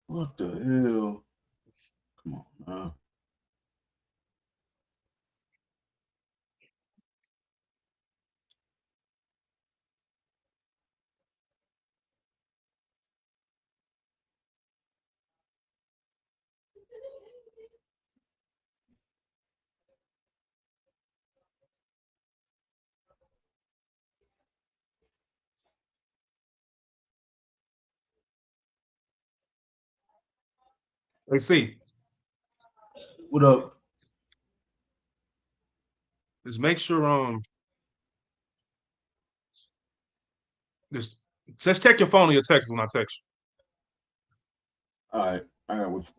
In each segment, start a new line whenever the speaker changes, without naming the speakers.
What the hell? Come on, man.
Let's see.
What up?
Just make sure just check your phone or your text when I text
All right, I got what.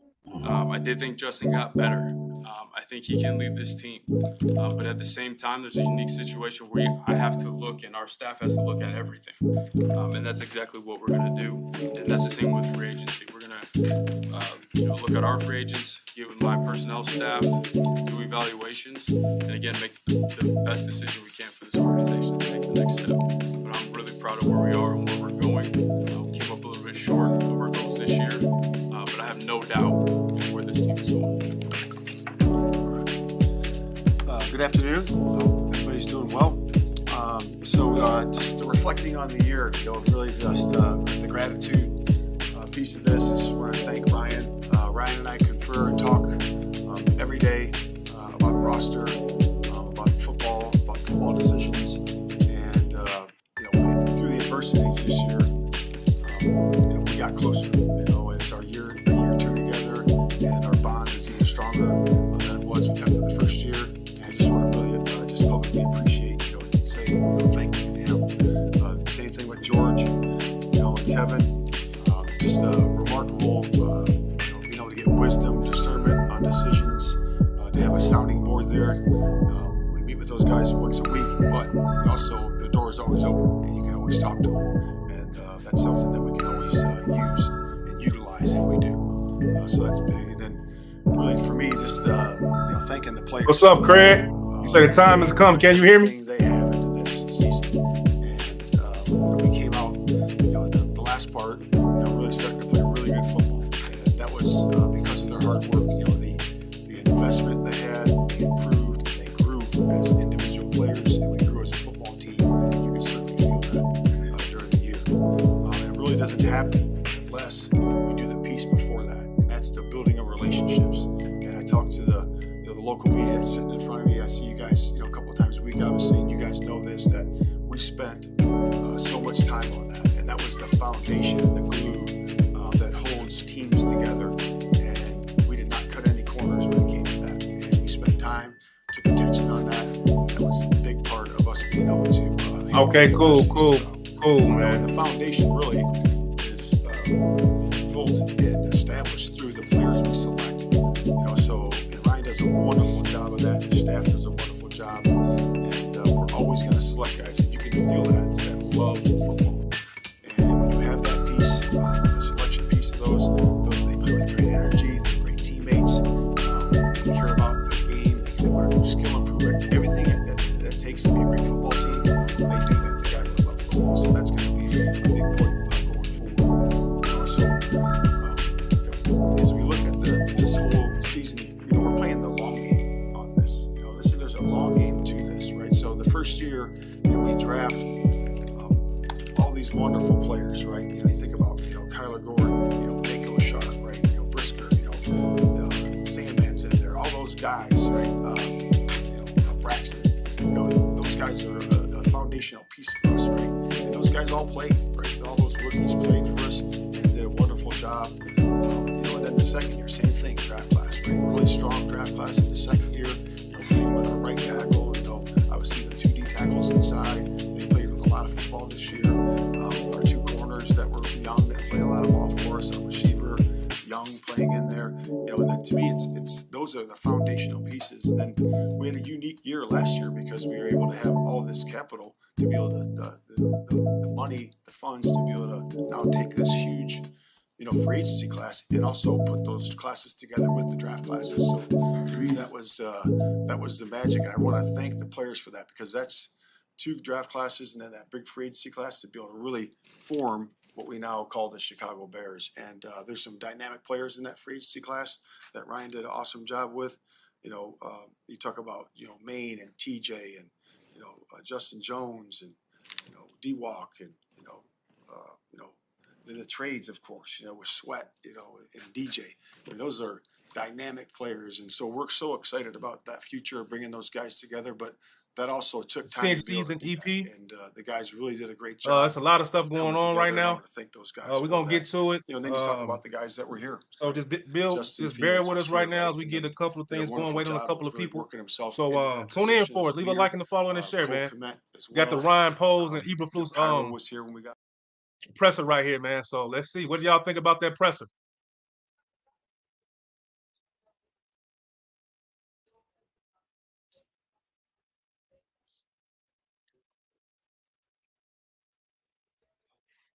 I did think Justin got better. I think he can lead this team. But at the same time, there's a unique situation where I have to look and our staff has to look at everything. And that's exactly what we're going to do. And that's the same with free agency. We're going to look at our free agents, get with my personnel staff, do evaluations, and again, make the best decision we can for this organization to take the next step. But I'm really proud of where we are and where we're going. We came up a little bit short of our goals this year, but I have no doubt where this team is going.
Good afternoon. Hope everybody's doing well. Just reflecting on the year, really just the gratitude piece of this is want to thank Ryan. Ryan and I confer and talk every day about roster, about football decisions, and through the adversities this year, we got closer. It's our year two together, and our bond is even stronger than it was after the first year. And I just want to really just publicly appreciate, say thank you to him. Same thing with George, and Kevin. Just remarkable, being able to get wisdom, discernment on decisions, to have a sounding board there. We meet with those guys once a week, but also the door is always open and you can always talk to them. And that's something that we can always use and utilize, and we do. So that's big. And then really for me, just thanking the players.
What's up, Craig? You say the time has come. Can you hear me?
They have into this season. And we came out, the last part, really starting to play really good football. And that was because of their hard work. The investment they had, they improved, and they grew as individual players, and we grew as a football team. You can certainly feel that during the year. It really doesn't happen unless we do the piece before that, and that's the building of relationships. And I talked to the local media that's sitting in front of me. I see you guys, a couple of times a week. I was saying, you guys know this, that we spent so much time on that, and that was the foundation, the glue that holds teams together. And we did not cut any corners when it came to that. And we spent time, took attention on that. That was a big part of us being able to.
Okay, cool, man.
The foundation really is built and established through the players we select. And Ryan does a wonderful job of that. His staff does a wonderful job, and we're always going to select guys, and you can feel that love of football. And when you have that piece, the selection piece of those they play with great energy, they're great teammates, they care about the game, they want to do skill improvement, everything that takes to be a great football team, they do that. The guys that love football, so that's going to be a big point going forward. As we look at this whole season, we're playing the long game on this. There's a long game to this, right? So the first year, we draft all these wonderful players, right? You think about, Kyler Gordon, Mako Sharp, right? Brisker, Sandman's in there, all those guys, right? Braxton, those guys are a foundational piece for us, right? And those guys all played, right? All those rookies played for us and did a wonderful job. And then the second year, same thing, draft class, right? Really strong draft class in the second year. Playing with our right tackle, obviously the 2D tackles inside. They played with a lot of football this year. Our two corners that were young that play a lot of ball for us. A receiver, young, playing in there. And then to me, it's those are the foundational pieces. And then we had a unique year last year because we were able to have all this capital to be able to the money, the funds to be able to now take this huge, free agency class and also put those classes together with the draft classes. So to me, that was the magic. And I want to thank the players for that, because that's two draft classes and then that big free agency class to be able to really form what we now call the Chicago Bears. And there's some dynamic players in that free agency class that Ryan did an awesome job with. You talk about, Maine and TJ and, Justin Jones and, D-Walk and, the trades, of course, with Sweat, and DJ. Those are dynamic players. And so we're so excited about that future, bringing those guys together. But that also took time.
CNG EP.
And the guys really did a great job.
There's a lot of stuff going on right now.
I want to thank those guys.
We're going to get to it.
And then you talk about the guys that were here.
So just bear with us right now as we get a couple of things going, wait on a couple of people. So tune in for us. Leave a like and a follow and a share, man. We got the Ryan Poles and Eberflus
was here when we got
presser right here, man. So let's see. What do y'all think about that presser?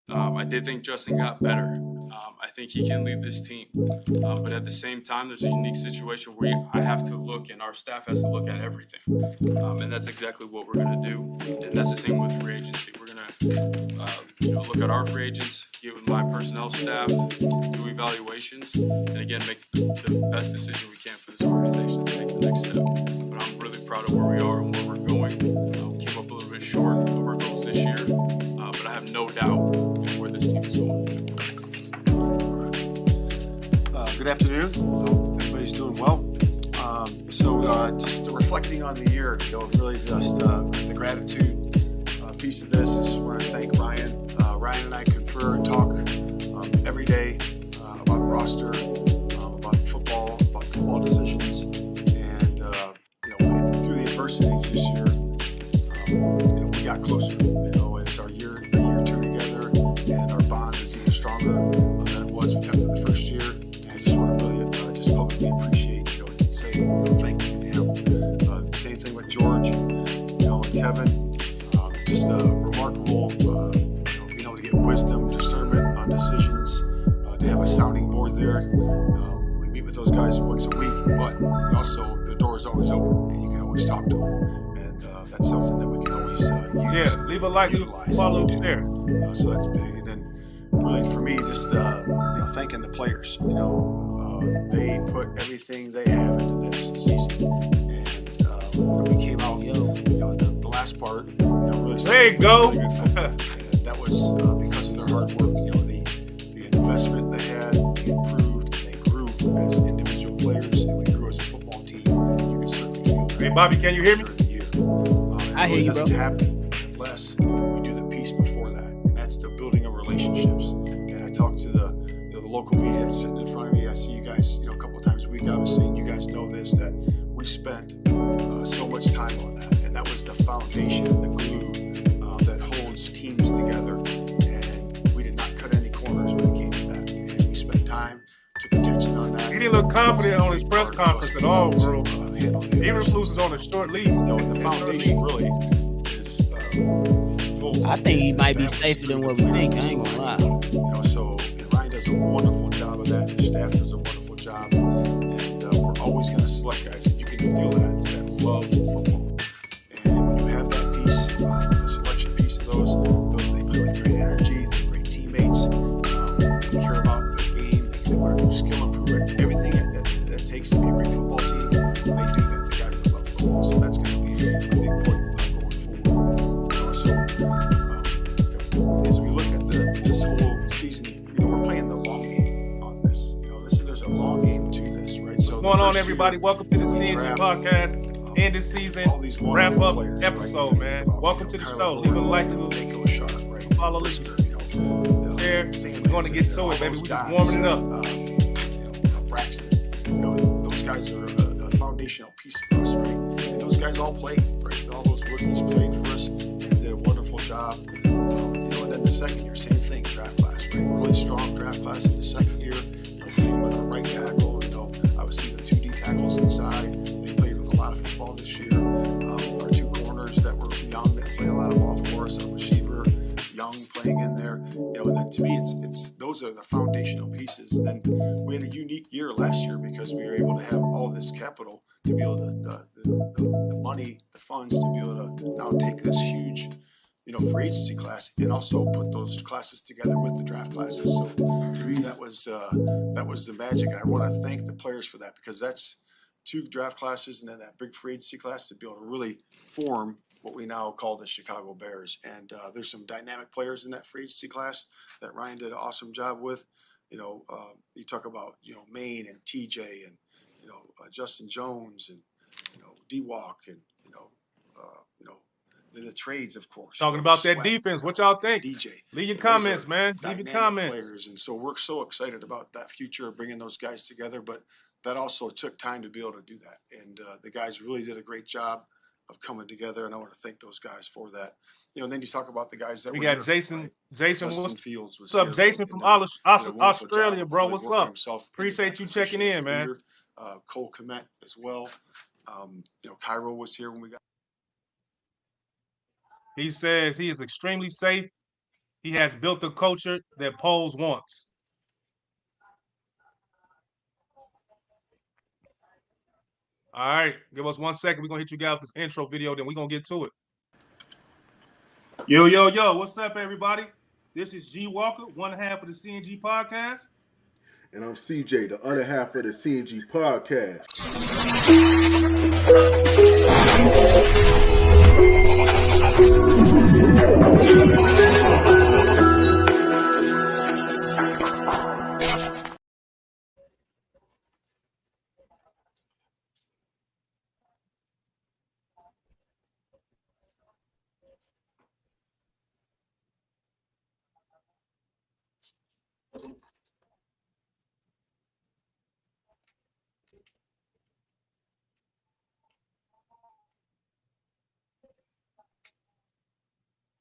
I did think Justin got better. I think he can lead this team. But at the same time, there's a unique situation where I have to look and our staff has to look at everything. And that's exactly what we're going to do. And that's the same with free agency. We're going to look at our free agents, get with my personnel staff, do evaluations, and again, make the best decision we can for this organization to take the next step. But I'm really proud of where we are and where we're going. We came up a little bit short of our goals this year, but I have no doubt where this team is going.
Good afternoon. Hope everybody's doing well. Just reflecting on the year, really just the gratitude piece of this is where I thank Ryan. Ryan and I confer and talk every day about roster, about football decisions, and through the adversities this year, we got closer. It's our year two together, and our bond is even stronger than it was after the first year. And I just want to really just publicly appreciate, and say thank you to him. Same thing with George, and Kevin. Just remarkable, being able to get wisdom, discernment on decisions, to have a sounding board there. We meet with those guys once a week, but also the door is always open, and you can always talk to them, and that's something that we can always use.
Yeah, leave a like, leave a follow, share.
So that's big, and then really for me, just thanking the players. They put everything they have into this season, and when we came out, the last part.
There you go.
Really and that was because of their hard work. The investment they had, they improved, and they grew as individual players, and we grew as a football team. You can certainly feel that.
Hey, Bobby, can you hear me?
I hear you, bro. It doesn't happen unless we do the piece before that, and that's the building of relationships. And I talked to the local media that's sitting in front of me. I see you guys, a couple of times a week. I was saying, you guys know this, that we spent so much time on that, and that was the foundation, the glue that holds teams together, and we did not cut any corners when it came to that, and we spent time, took attention on that.
He didn't look confident on his press conference at all, bro. Eberflus is on a short lease.
The foundation really is
I think he might be safer than what we think. I ain't gonna lie.
So Ryan does a wonderful job of that. His staff does a wonderful job, and we're always going to select guys. You can feel that love for football, and when you have that piece, the selection piece of those they play with great energy, they're great teammates, they care about the game, they want to do skill improvement, everything that takes to be a great football team. They do that. The guys that love football, so that's going to be a big point going forward. As we look at this whole season, we're playing the long game on this. There's a long game to this, right?
What's going on, everybody? Welcome to the CNG Podcast. End of season wrap up episode, right? Man. Welcome to the show. Leave a like, follow, listen, share. We're going to get to it, baby. We're just warming it up.
Braxton, those guys are a foundational piece for us, right? And those guys all played, right? All those rookies played for us and did a wonderful job. And then the second year, same thing, draft class, right? Really strong draft class in the second year. With our right tackle, obviously the 2D tackles inside. They played with a lot of football this year. Our two corners that were young, that play a lot of ball for us. A receiver, young, playing in there. And then to me, it's those are the foundational pieces. And then we had a unique year last year because we were able to have all this capital to be able to the money, the funds to be able to now take this huge free agency class, and also put those classes together with the draft classes. So to me, that was the magic, and I want to thank the players for that, because that's 2 draft classes and then that big free agency class to be able to really form what we now call the Chicago Bears. And there's some dynamic players in that free agency class that Ryan did an awesome job with. You talk about Maine and TJ and Justin Jones and D-Walk and the trades, of course.
Talking about that defense, what y'all think?
DJ.
Leave your comments, man. Leave your comments.
Players. And so we're so excited about that future of bringing those guys together, but that also took time to be able to do that. And the guys really did a great job of coming together, and I want to thank those guys for that. And then you talk about the guys that
we got
here,
Jason.
right?
Jason,
Fields
what's up, Jason from Australia, bro? What's up? Appreciate you checking in, man.
Cole Kmet as well. Cairo was here when we got.
He says he is extremely safe. He has built the culture that Poles wants. All right, give us 1 second. We're going to hit you guys with this intro video, then we're going to get to it. Yo, what's up, everybody? This is G Walker, one half of the CNG Podcast.
And I'm CJ, the other half of the CNG Podcast.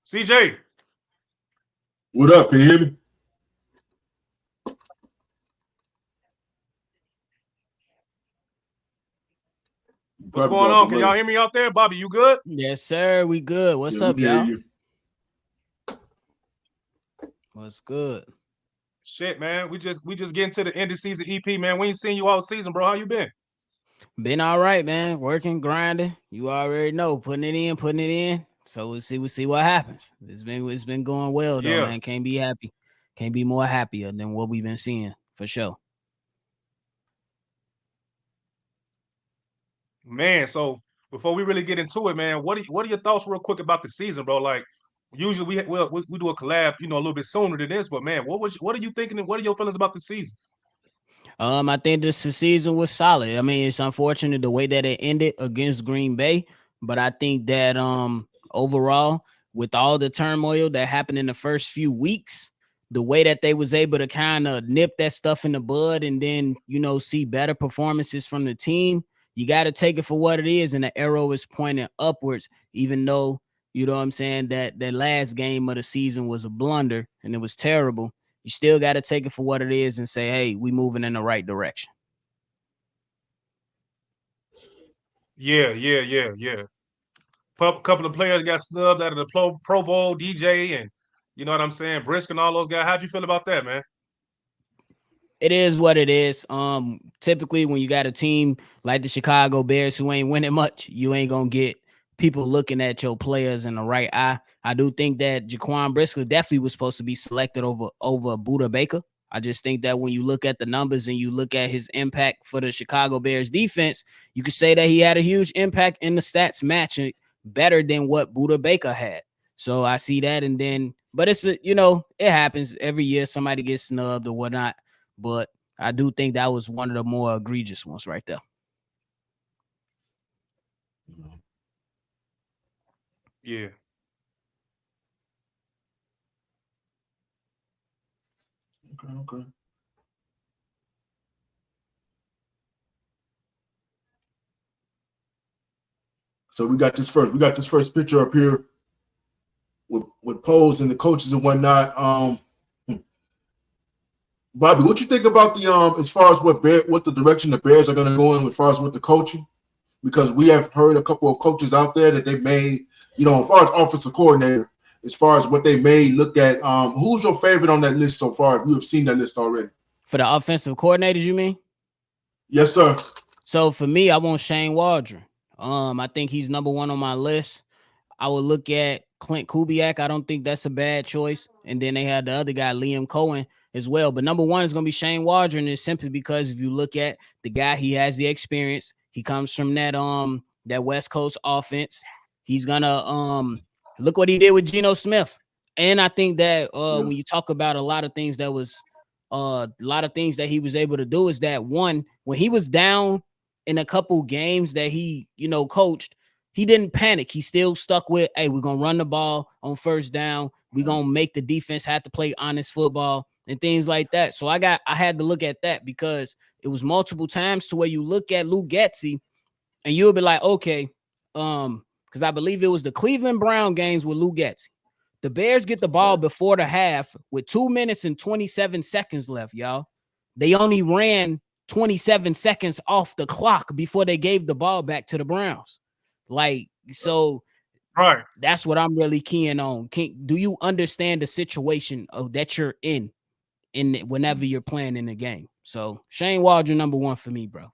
CJ.
What up? Can you hear me?
What's going on? Can y'all hear me out there? Bobby, you good?
Yes, sir. We good. What's up, y'all? What's good?
Shit, man. We just getting to the end of season EP, man. We ain't seen you all season, bro. How you been?
Been all right, man. Working, grinding. You already know, putting it in. So we'll see what happens. It's been going well, though, man. Can't be happy. Can't be more happier than what we've been seeing, for sure.
Man, so before we really get into it, man, what are your thoughts real quick about the season, bro? Like, usually we do a collab, a little bit sooner than this, but man, what are you thinking and what are your feelings about the season?
I think this season was solid. I mean, it's unfortunate the way that it ended against Green Bay, but I think that overall, with all the turmoil that happened in the first few weeks, the way that they was able to kind of nip that stuff in the bud and then, see better performances from the team, you got to take it for what it is. And the arrow is pointing upwards, even though, you know what I'm saying, that last game of the season was a blunder and it was terrible. You still got to take it for what it is and say, hey, we moving in the right direction.
Yeah. Couple of players got snubbed out of the Pro Bowl, DJ, and you know what I'm saying, Brisk and all those guys. How'd you feel about that, man?
It is what it is. Typically, when you got a team like the Chicago Bears who ain't winning much, you ain't gonna get people looking at your players in the right eye. I do think that Jaquan Brisker definitely was supposed to be selected over Budda Baker. I just think that when you look at the numbers and you look at his impact for the Chicago Bears defense, you could say that he had a huge impact in the stats matching better than what Budda Baker had. So I see that. And then, but it's, it happens every year. Somebody gets snubbed or whatnot. But I do think that was one of the more egregious ones right there.
Yeah.
Okay. So we got this first picture up here with Poles and the coaches and whatnot. Bobby, what you think about the as far as what the direction the Bears are going to go in as far as with the coaching? Because we have heard a couple of coaches out there that they may, as far as offensive coordinator, as far as what they may look at. Who's your favorite on that list so far? If you have seen that list already.
For the offensive coordinators, you mean?
Yes, sir.
So for me, I want Shane Waldron. I think he's number one on my list. I would look at Clint Kubiak. I don't think that's a bad choice. And then they had the other guy, Liam Cohen, as well. But number one is going to be Shane Waldron, is simply because if you look at the guy, he has the experience. He comes from that West Coast offense. He's gonna look what he did with Geno Smith. And I think that when you talk about a lot of things that he was able to do, is that one, when he was down in a couple games that he, coached, he didn't panic. He still stuck with, hey, we're going to run the ball on first down. We're going to make the defense have to play honest football and things like that. So I had to look at that, because it was multiple times to where you look at Luke Getsy and you'll be like, okay, because I believe it was the Cleveland Brown games with Luke Getsy. The Bears get the ball before the half with 2 minutes and 27 seconds left, y'all. They only ran 27 seconds off the clock before they gave the ball back to the Browns. So
right.
That's what I'm really keying on. Do you understand the situation that you're in whenever you're playing in the game? So Shane Waldron, number one for me, bro.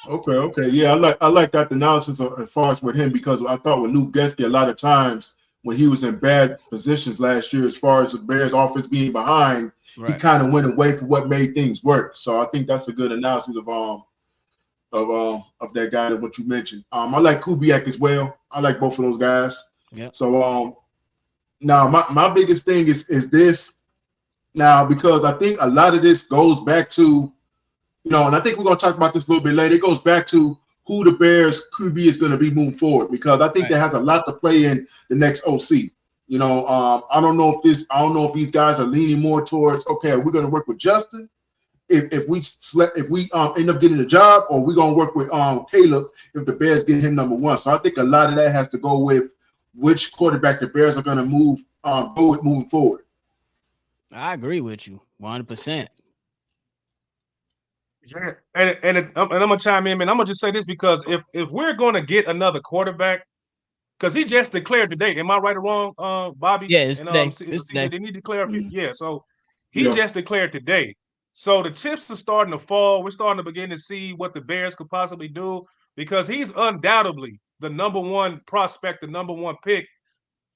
Okay. Yeah, I like that analysis as far as with him, because I thought with Luke Getsy, a lot of times when he was in bad positions last year, as far as the Bears offense being behind, he kind of went away from what made things work. So I think that's a good analysis of that guy, that what you mentioned. I like Kubiak as well. I like both of those guys.
Yeah.
So now my biggest thing is this now, because I think a lot of this goes back to, and I think we're going to talk about this a little bit later. It goes back to who the Bears QB is going to be moving forward, because I think that has a lot to play in the next OC. I don't know if these guys are leaning more towards, okay, we're going to work with Justin if we end up getting a job, or we're going to work with Caleb if the Bears get him number one. So I think a lot of that has to go with which quarterback the Bears are going to go with moving forward.
I agree with you 100%.
Yeah, and I'm gonna chime in, man. I'm gonna just say this, because if we're gonna get another quarterback, because he just declared today, am I right or wrong, Bobby?
Yeah, it's today.
Did he declare? Yeah, so he just declared today. So the chips are starting to fall. We're starting to begin to see what the Bears could possibly do, because he's undoubtedly the number one prospect, the number one pick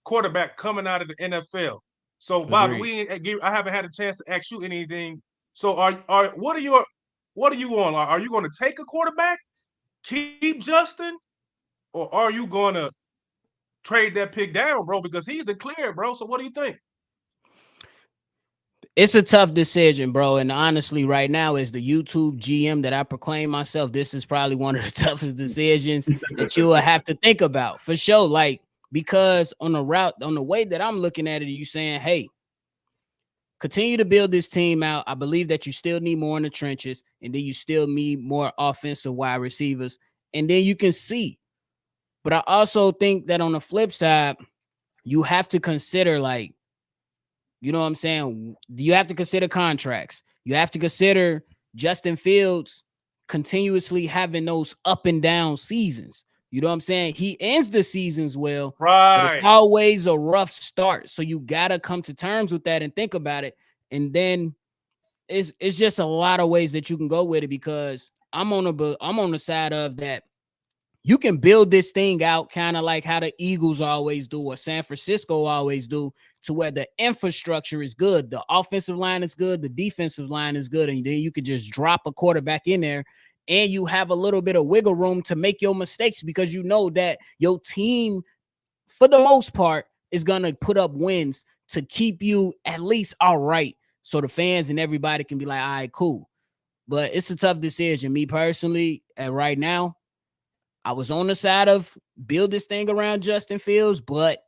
quarterback coming out of the NFL. So Bobby, I haven't had a chance to ask you anything. So what are you on? Are you going to take a quarterback, keep Justin, or are you going to trade that pick down, bro? Because he's declared, bro. So what do you think?
It's a tough decision, bro. And honestly, right now, as the YouTube GM that I proclaim myself, this is probably one of the toughest decisions that you will have to think about, for sure. Because on the way that I'm looking at it, you saying, hey, continue to build this team out. I believe that you still need more in the trenches, and then you still need more offensive wide receivers, and then you can see. But I also think that on the flip side, you have to consider, you know what I'm saying? You have to consider contracts. You have to consider Justin Fields continuously having those up and down seasons. You know what I'm saying? He ends the seasons well,
right?
But it's always a rough start. So you got to come to terms with that and think about it. And then it's just a lot of ways that you can go with it, because I'm on the side of that. You can build this thing out kind of like how the Eagles always do, or San Francisco always do, to where the infrastructure is good. The offensive line is good. The defensive line is good. And then you could just drop a quarterback in there, and you have a little bit of wiggle room to make your mistakes, because you know that your team, for the most part, is going to put up wins to keep you at least all right. So the fans and everybody can be like, all right, cool. But it's a tough decision. Me personally, right now, I was on the side of build this thing around Justin Fields, but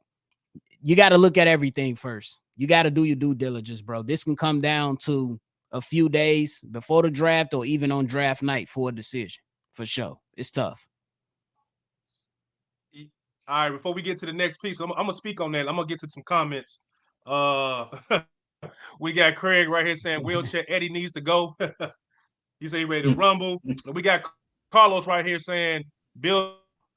you got to look at everything first. You got to do your due diligence, bro. This can come down to a few days before the draft, or even on draft night, for a decision, for sure. It's tough.
All right, before we get to the next piece, I'm going to speak on that. I'm going to get to some comments. We got Craig right here saying wheelchair Eddie needs to go. He said he ready to rumble. We got Carlos right here saying build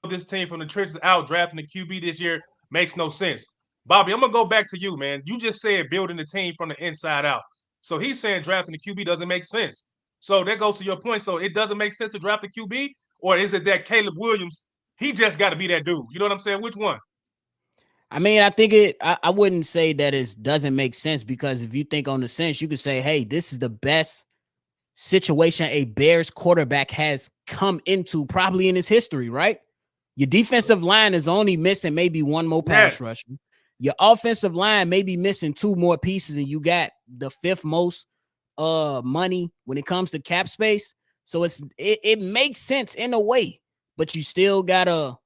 this team from the trenches out, drafting the QB this year makes no sense. Bobby, I'm going to go back to you, man. You just said building the team from the inside out. So he's saying drafting the QB doesn't make sense. So that goes to your point. So it doesn't make sense to draft the QB, or is it that Caleb Williams he just got to be that dude. You know what I'm saying? Which one?
I mean, I think I wouldn't say that it doesn't make sense, because if you think on the sense, you could say, hey, this is the best situation a Bears quarterback has come into probably in his history, right? Your defensive line is only missing maybe one more pass rusher. Your offensive line may be missing 2 more pieces, and you got the 5th most money when it comes to cap space. So it makes sense in a way, but you still gotta.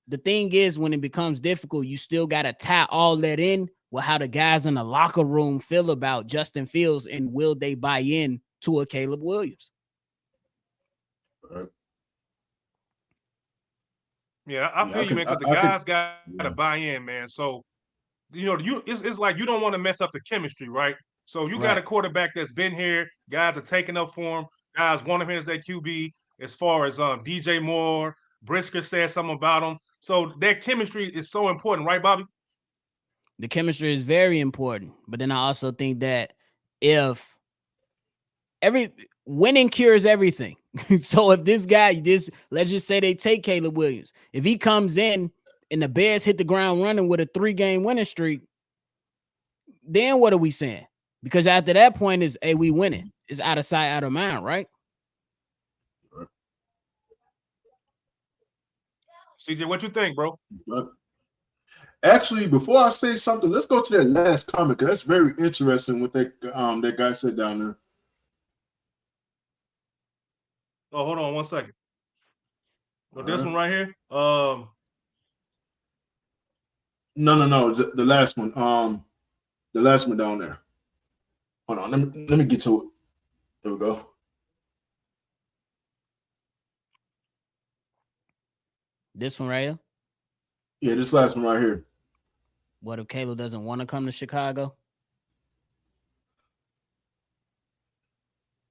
The thing is, when it becomes difficult, you still gotta tie all that in with how the guys in the locker room feel about Justin Fields, and will they buy in to a Caleb Williams?
Yeah, I feel you, man, because the guys got to buy in, man. So, it's like you don't want to mess up the chemistry, right? So you got a quarterback that's been here. Guys are taking up for him. Guys want him here as their QB. As far as DJ Moore, Brisker said something about him. So that chemistry is so important, right, Bobby?
The chemistry is very important. But then I also think that if winning cures everything. So if this guy, let's just say they take Caleb Williams. If he comes in and the Bears hit the ground running with a 3-game winning streak, then what are we saying? Because after that point is, hey, we winning. It's out of sight, out of mind, right?
CJ, what you think, bro? Actually, before I say something, let's go to that last comment, because that's very interesting what that guy said down there.
Oh, hold on 1 second. So this one right here. No.
The last one. The last one down there. Hold on. Let me get to it. There we go.
This one right here?
Yeah, this last one right here.
What if Caleb doesn't want to come to Chicago?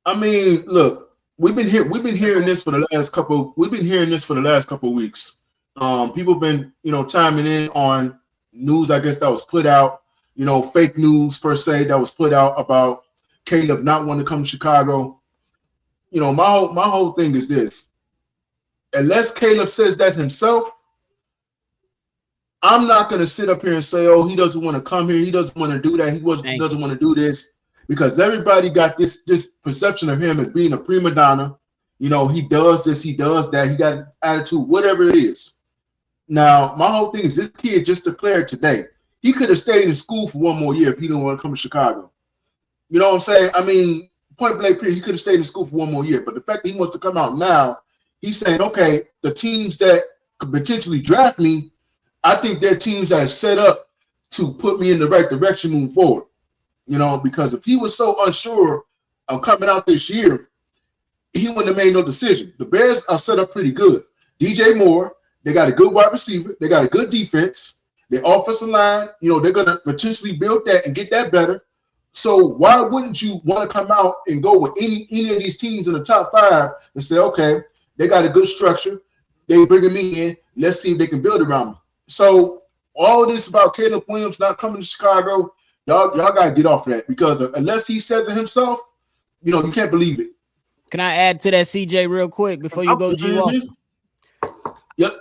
I mean, look. We've been hearing this for the last couple. We've been hearing this for the last couple of weeks. People have been, chiming in on news, I guess, that was put out. Fake news per se that was put out about Caleb not wanting to come to Chicago. My whole thing is this: unless Caleb says that himself, I'm not going to sit up here and say, "Oh, he doesn't want to come here. He doesn't want to do that. He doesn't want to do this." Because everybody got this perception of him as being a prima donna. He does this, he does that, he got an attitude, whatever it is. Now, my whole thing is this kid just declared today, he could have stayed in school for 1 more year if he didn't want to come to Chicago. You know what I'm saying? I mean, point blank period, he could have stayed in school for 1 more year. But the fact that he wants to come out now, he's saying, okay, the teams that could potentially draft me, I think they're teams that are set up to put me in the right direction moving forward. Because if he was so unsure of coming out this year, he wouldn't have made no decision. The Bears are set up pretty good. DJ Moore, they got a good wide receiver. They got a good defense. Their offensive line, they're going to potentially build that and get that better. So why wouldn't you want to come out and go with any of these teams in the top 5 and say, okay, they got a good structure. They bringing me in. Let's see if they can build around me. So all this about Caleb Williams not coming to Chicago, y'all gotta get off of that, because unless he says it himself, you can't believe it.
Can I add to that, CJ, real quick before you go, G?
Yep.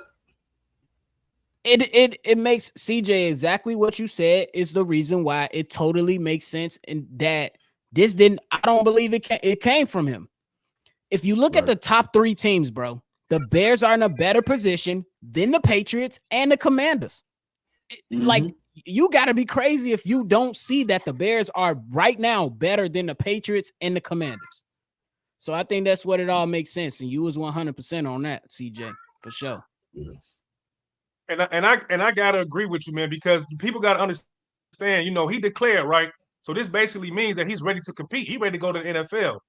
It makes, CJ, exactly what you said is the reason why it totally makes sense, and that this didn't. I don't believe it came from him. If you look at the top 3 teams, bro, the Bears are in a better position than the Patriots and the Commanders. Like, you got to be crazy if you don't see that the Bears are right now better than the Patriots and the Commanders. So I think that's what it all makes sense. And you was 100% on that, CJ, for sure.
Yeah.
And I got to agree with you, man, because people got to understand, he declared, right? So this basically means that he's ready to compete. He's ready to go to the NFL.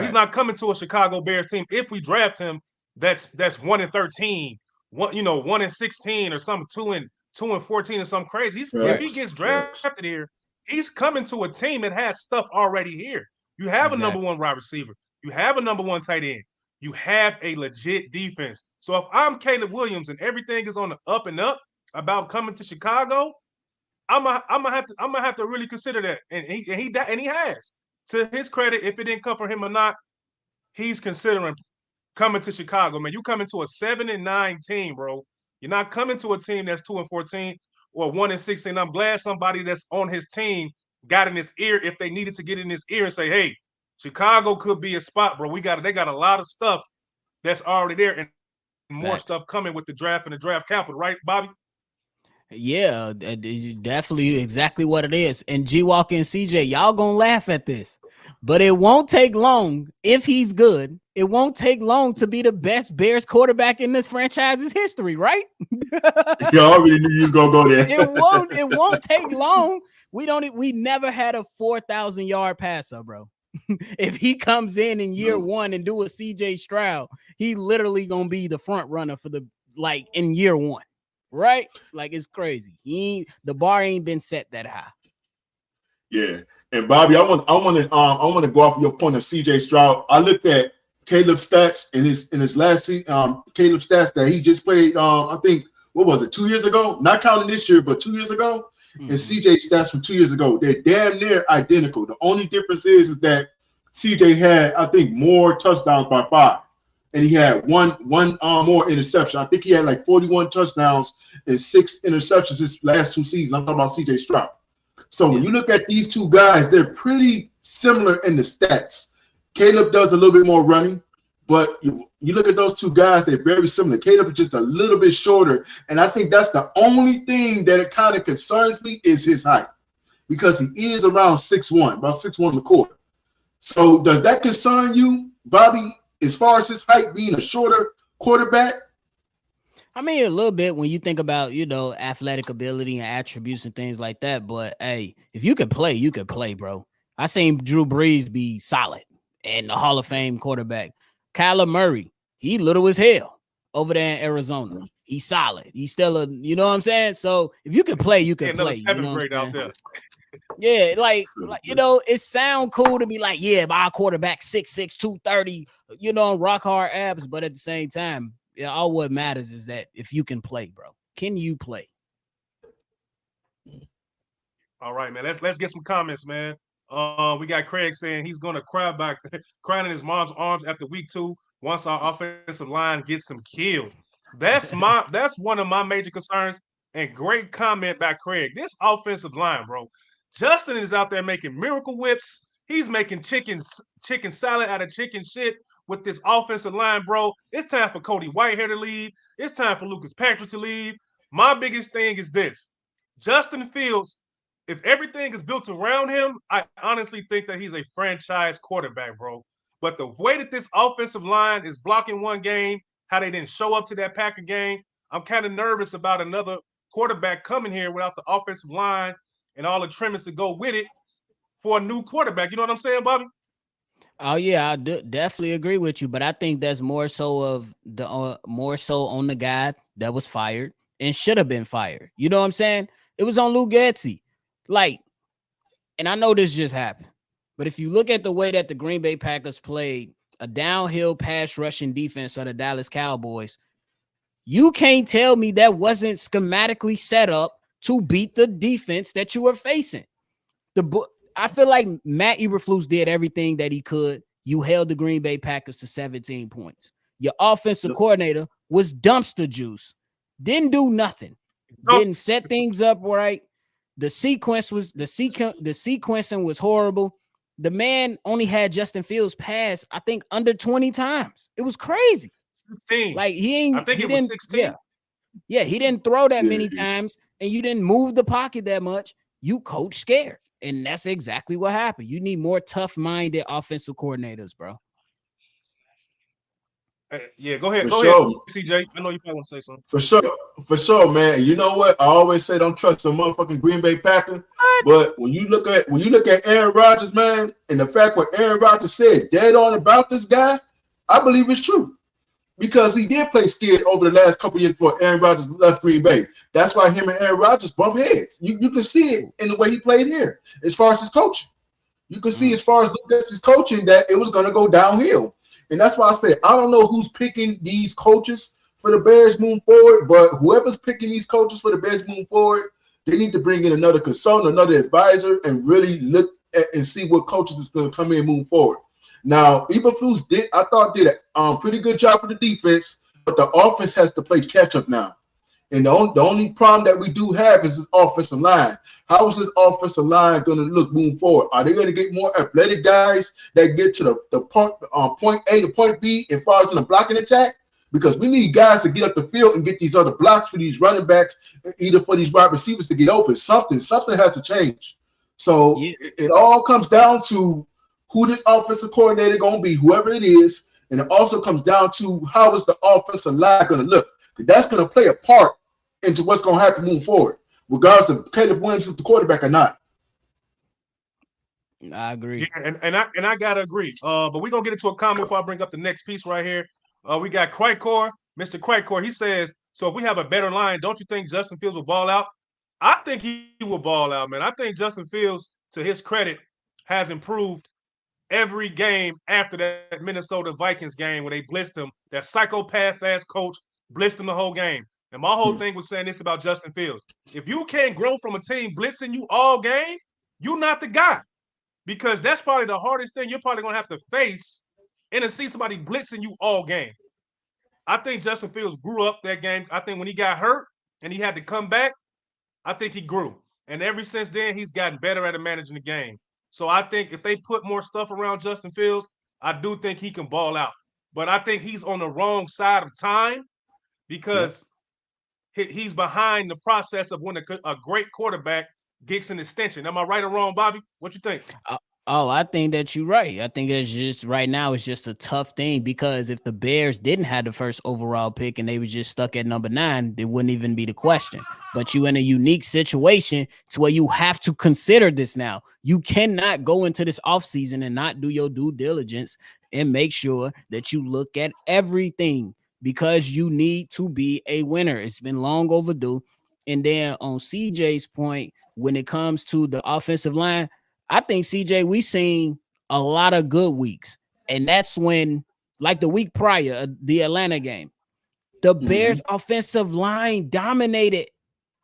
He's not coming to a Chicago Bears team. If we draft him, that's 1-13, 1-16 or something, 2-14 or something crazy. If he gets drafted here, he's coming to a team that has stuff already here. You have a number 1 wide receiver. You have a number 1 tight end. You have a legit defense. So if I'm Caleb Williams and everything is on the up and up about coming to Chicago, I'm gonna have to really consider that. And he has. To his credit, if it didn't come from him or not, he's considering coming to Chicago. Man, you coming to a 7-9 team, bro. You're not coming to a team that's 2-14 or 1-16. I'm glad somebody that's on his team got in his ear if they needed to get in his ear and say, hey, Chicago could be a spot, bro. They got a lot of stuff that's already there and more stuff coming with the draft and the draft capital, right, Bobby?
Yeah, definitely exactly what it is. And G-Walk and CJ, y'all gonna laugh at this, but it won't take long if he's good. It won't take long to be the best Bears quarterback in this franchise's history, right?
You already knew you was gonna go there.
It won't take long. We never had a 4,000 yard passer, bro. If he comes in year one and do a CJ Stroud, he literally gonna be the front runner for in year one. Right? Like, it's crazy. The bar ain't been set that high.
Yeah. And Bobby, I want to go off your point of CJ Stroud. I looked at Caleb's stats in his last season, Caleb's stats that he just played, I think, what was it, 2 years ago? Not counting this year, but 2 years ago. Mm-hmm. And CJ's stats from 2 years ago, they're damn near identical. The only difference is that CJ had, I think, more touchdowns by 5. And he had one more interception. I think he had like 41 touchdowns and 6 interceptions his last 2 seasons. I'm talking about CJ Stroud. So when you look at these two guys, they're pretty similar in the stats. Caleb does a little bit more running, but you look at those two guys, they're very similar. Caleb is just a little bit shorter, and I think that's the only thing that it kind of concerns me is his height, because he is around 6'1", about 6'1" and a quarter. So does that concern you, Bobby, as far as his height being a shorter quarterback?
I mean, a little bit when you think about, athletic ability and attributes and things like that. But, hey, if you could play, you could play, bro. I seen Drew Brees be solid and the Hall of Fame quarterback. Kyler Murray, he little as hell over there in Arizona. He's solid. He's still you know what I'm saying? So if you can play, you can play.
Another 7th grade out there.
Yeah, it sound cool to be like, yeah, my quarterback 6'6", 230, rock hard abs. But at the same time, all what matters is that if you can play, bro. Can you play?
All right, man. Let's get some comments, man. We got Craig saying he's gonna crying in his mom's arms after week 2 once our offensive line gets some kills. That's one of my major concerns. And great comment by Craig. This offensive line, bro. Justin is out there making miracle whips. He's making chicken salad out of chicken shit with this offensive line, bro. It's time for Cody Whitehair to leave. It's time for Lucas Patrick to leave. My biggest thing is this. Justin Fields, if everything is built around him, I honestly think that he's a franchise quarterback, bro. But the way that this offensive line is blocking one game, how they didn't show up to that Packer game, I'm kind of nervous about another quarterback coming here without the offensive line and all the trimmings to go with it for a new quarterback. You know what I'm saying, Bobby?
Oh yeah, I definitely agree with you, but I think that's more so on the guy that was fired and should have been fired. You know what I'm saying? It was on Lou Getsy. And I know this just happened, but if you look at the way that the Green Bay Packers played a downhill pass rushing defense of the Dallas Cowboys, you can't tell me that wasn't schematically set up to beat the defense that you were facing. I feel like Matt Eberflus did everything that he could. You held the Green Bay Packers to 17 points. Your offensive coordinator was dumpster juice. Didn't do nothing. Didn't set things up right. The sequencing was horrible. The man only had Justin Fields pass, I think, under 20 times. It was crazy.
16.
Like he
was 16.
Yeah, he didn't throw that many times, and you didn't move the pocket that much. You coach scared. And that's exactly what happened. You need more tough-minded offensive coordinators, bro.
Yeah, go ahead.
Sure.
Ahead, CJ. I know you probably want to say something.
For sure, man. You know what? I always say don't trust a motherfucking Green Bay Packer. But when you look at Aaron Rodgers, man, and the fact what Aaron Rodgers said dead on about this guy, I believe it's true. Because he did play scared over the last couple of years before Aaron Rodgers left Green Bay. That's why him and Aaron Rodgers bump heads. You can see it in the way he played here as far as his coaching. You can see as far as Lucas's coaching that it was going to go downhill. And that's why I said I don't know who's picking these coaches for the Bears moving forward, but whoever's picking these coaches for the Bears moving forward, they need to bring in another consultant, another advisor, and really look at and see what coaches is going to come in and move forward. Now, Eberflus did a pretty good job for the defense, but the offense has to play catch up now. And the only problem that we do have is this offensive line. How is this offensive line going to look moving forward? Are they going to get more athletic guys that get to the point A to point B as far as in the blocking attack? Because we need guys to get up the field and get these other blocks for these running backs, either for these wide receivers to get open. Something has to change. So it all comes down to who this offensive coordinator going to be, whoever it is. And it also comes down to how is the offensive line going to look. That's going to play a part into what's going to happen moving forward, regardless of Caleb Williams is the quarterback or not.
I agree.
Yeah, and I gotta agree. But we're gonna get into a comment before I bring up the next piece right here. We got Crykor, Mr. Crykor. He says, so if we have a better line, don't you think Justin Fields will ball out? I think he will ball out, man. I think Justin Fields, to his credit, has improved every game after that Minnesota Vikings game when they blitzed him. That psychopath-ass coach blitzed him the whole game. And my whole thing was saying this about Justin Fields. If you can't grow from a team blitzing you all game, you're not the guy. Because that's probably the hardest thing you're probably going to have to face and to see somebody blitzing you all game. I think Justin Fields grew up that game. I think when he got hurt and he had to come back, I think he grew. And ever since then, he's gotten better at managing the game. So I think if they put more stuff around Justin Fields, I do think he can ball out. But I think he's on the wrong side of time because he's behind the process of when a great quarterback gets an extension. Am I right or wrong, Bobby? What you think?
I think that you're right. I think it's just right now it's just a tough thing because if the Bears didn't have the first overall pick and they was just stuck at number 9, it wouldn't even be the question. But you in a unique situation to where you have to consider this now. You cannot go into this offseason and not do your due diligence and make sure that you look at everything because you need to be a winner. It's been long overdue. And then on CJ's point, when it comes to the offensive line, I think, CJ, we seen a lot of good weeks. And that's when, like the week prior, the Atlanta game, the Bears offensive line dominated.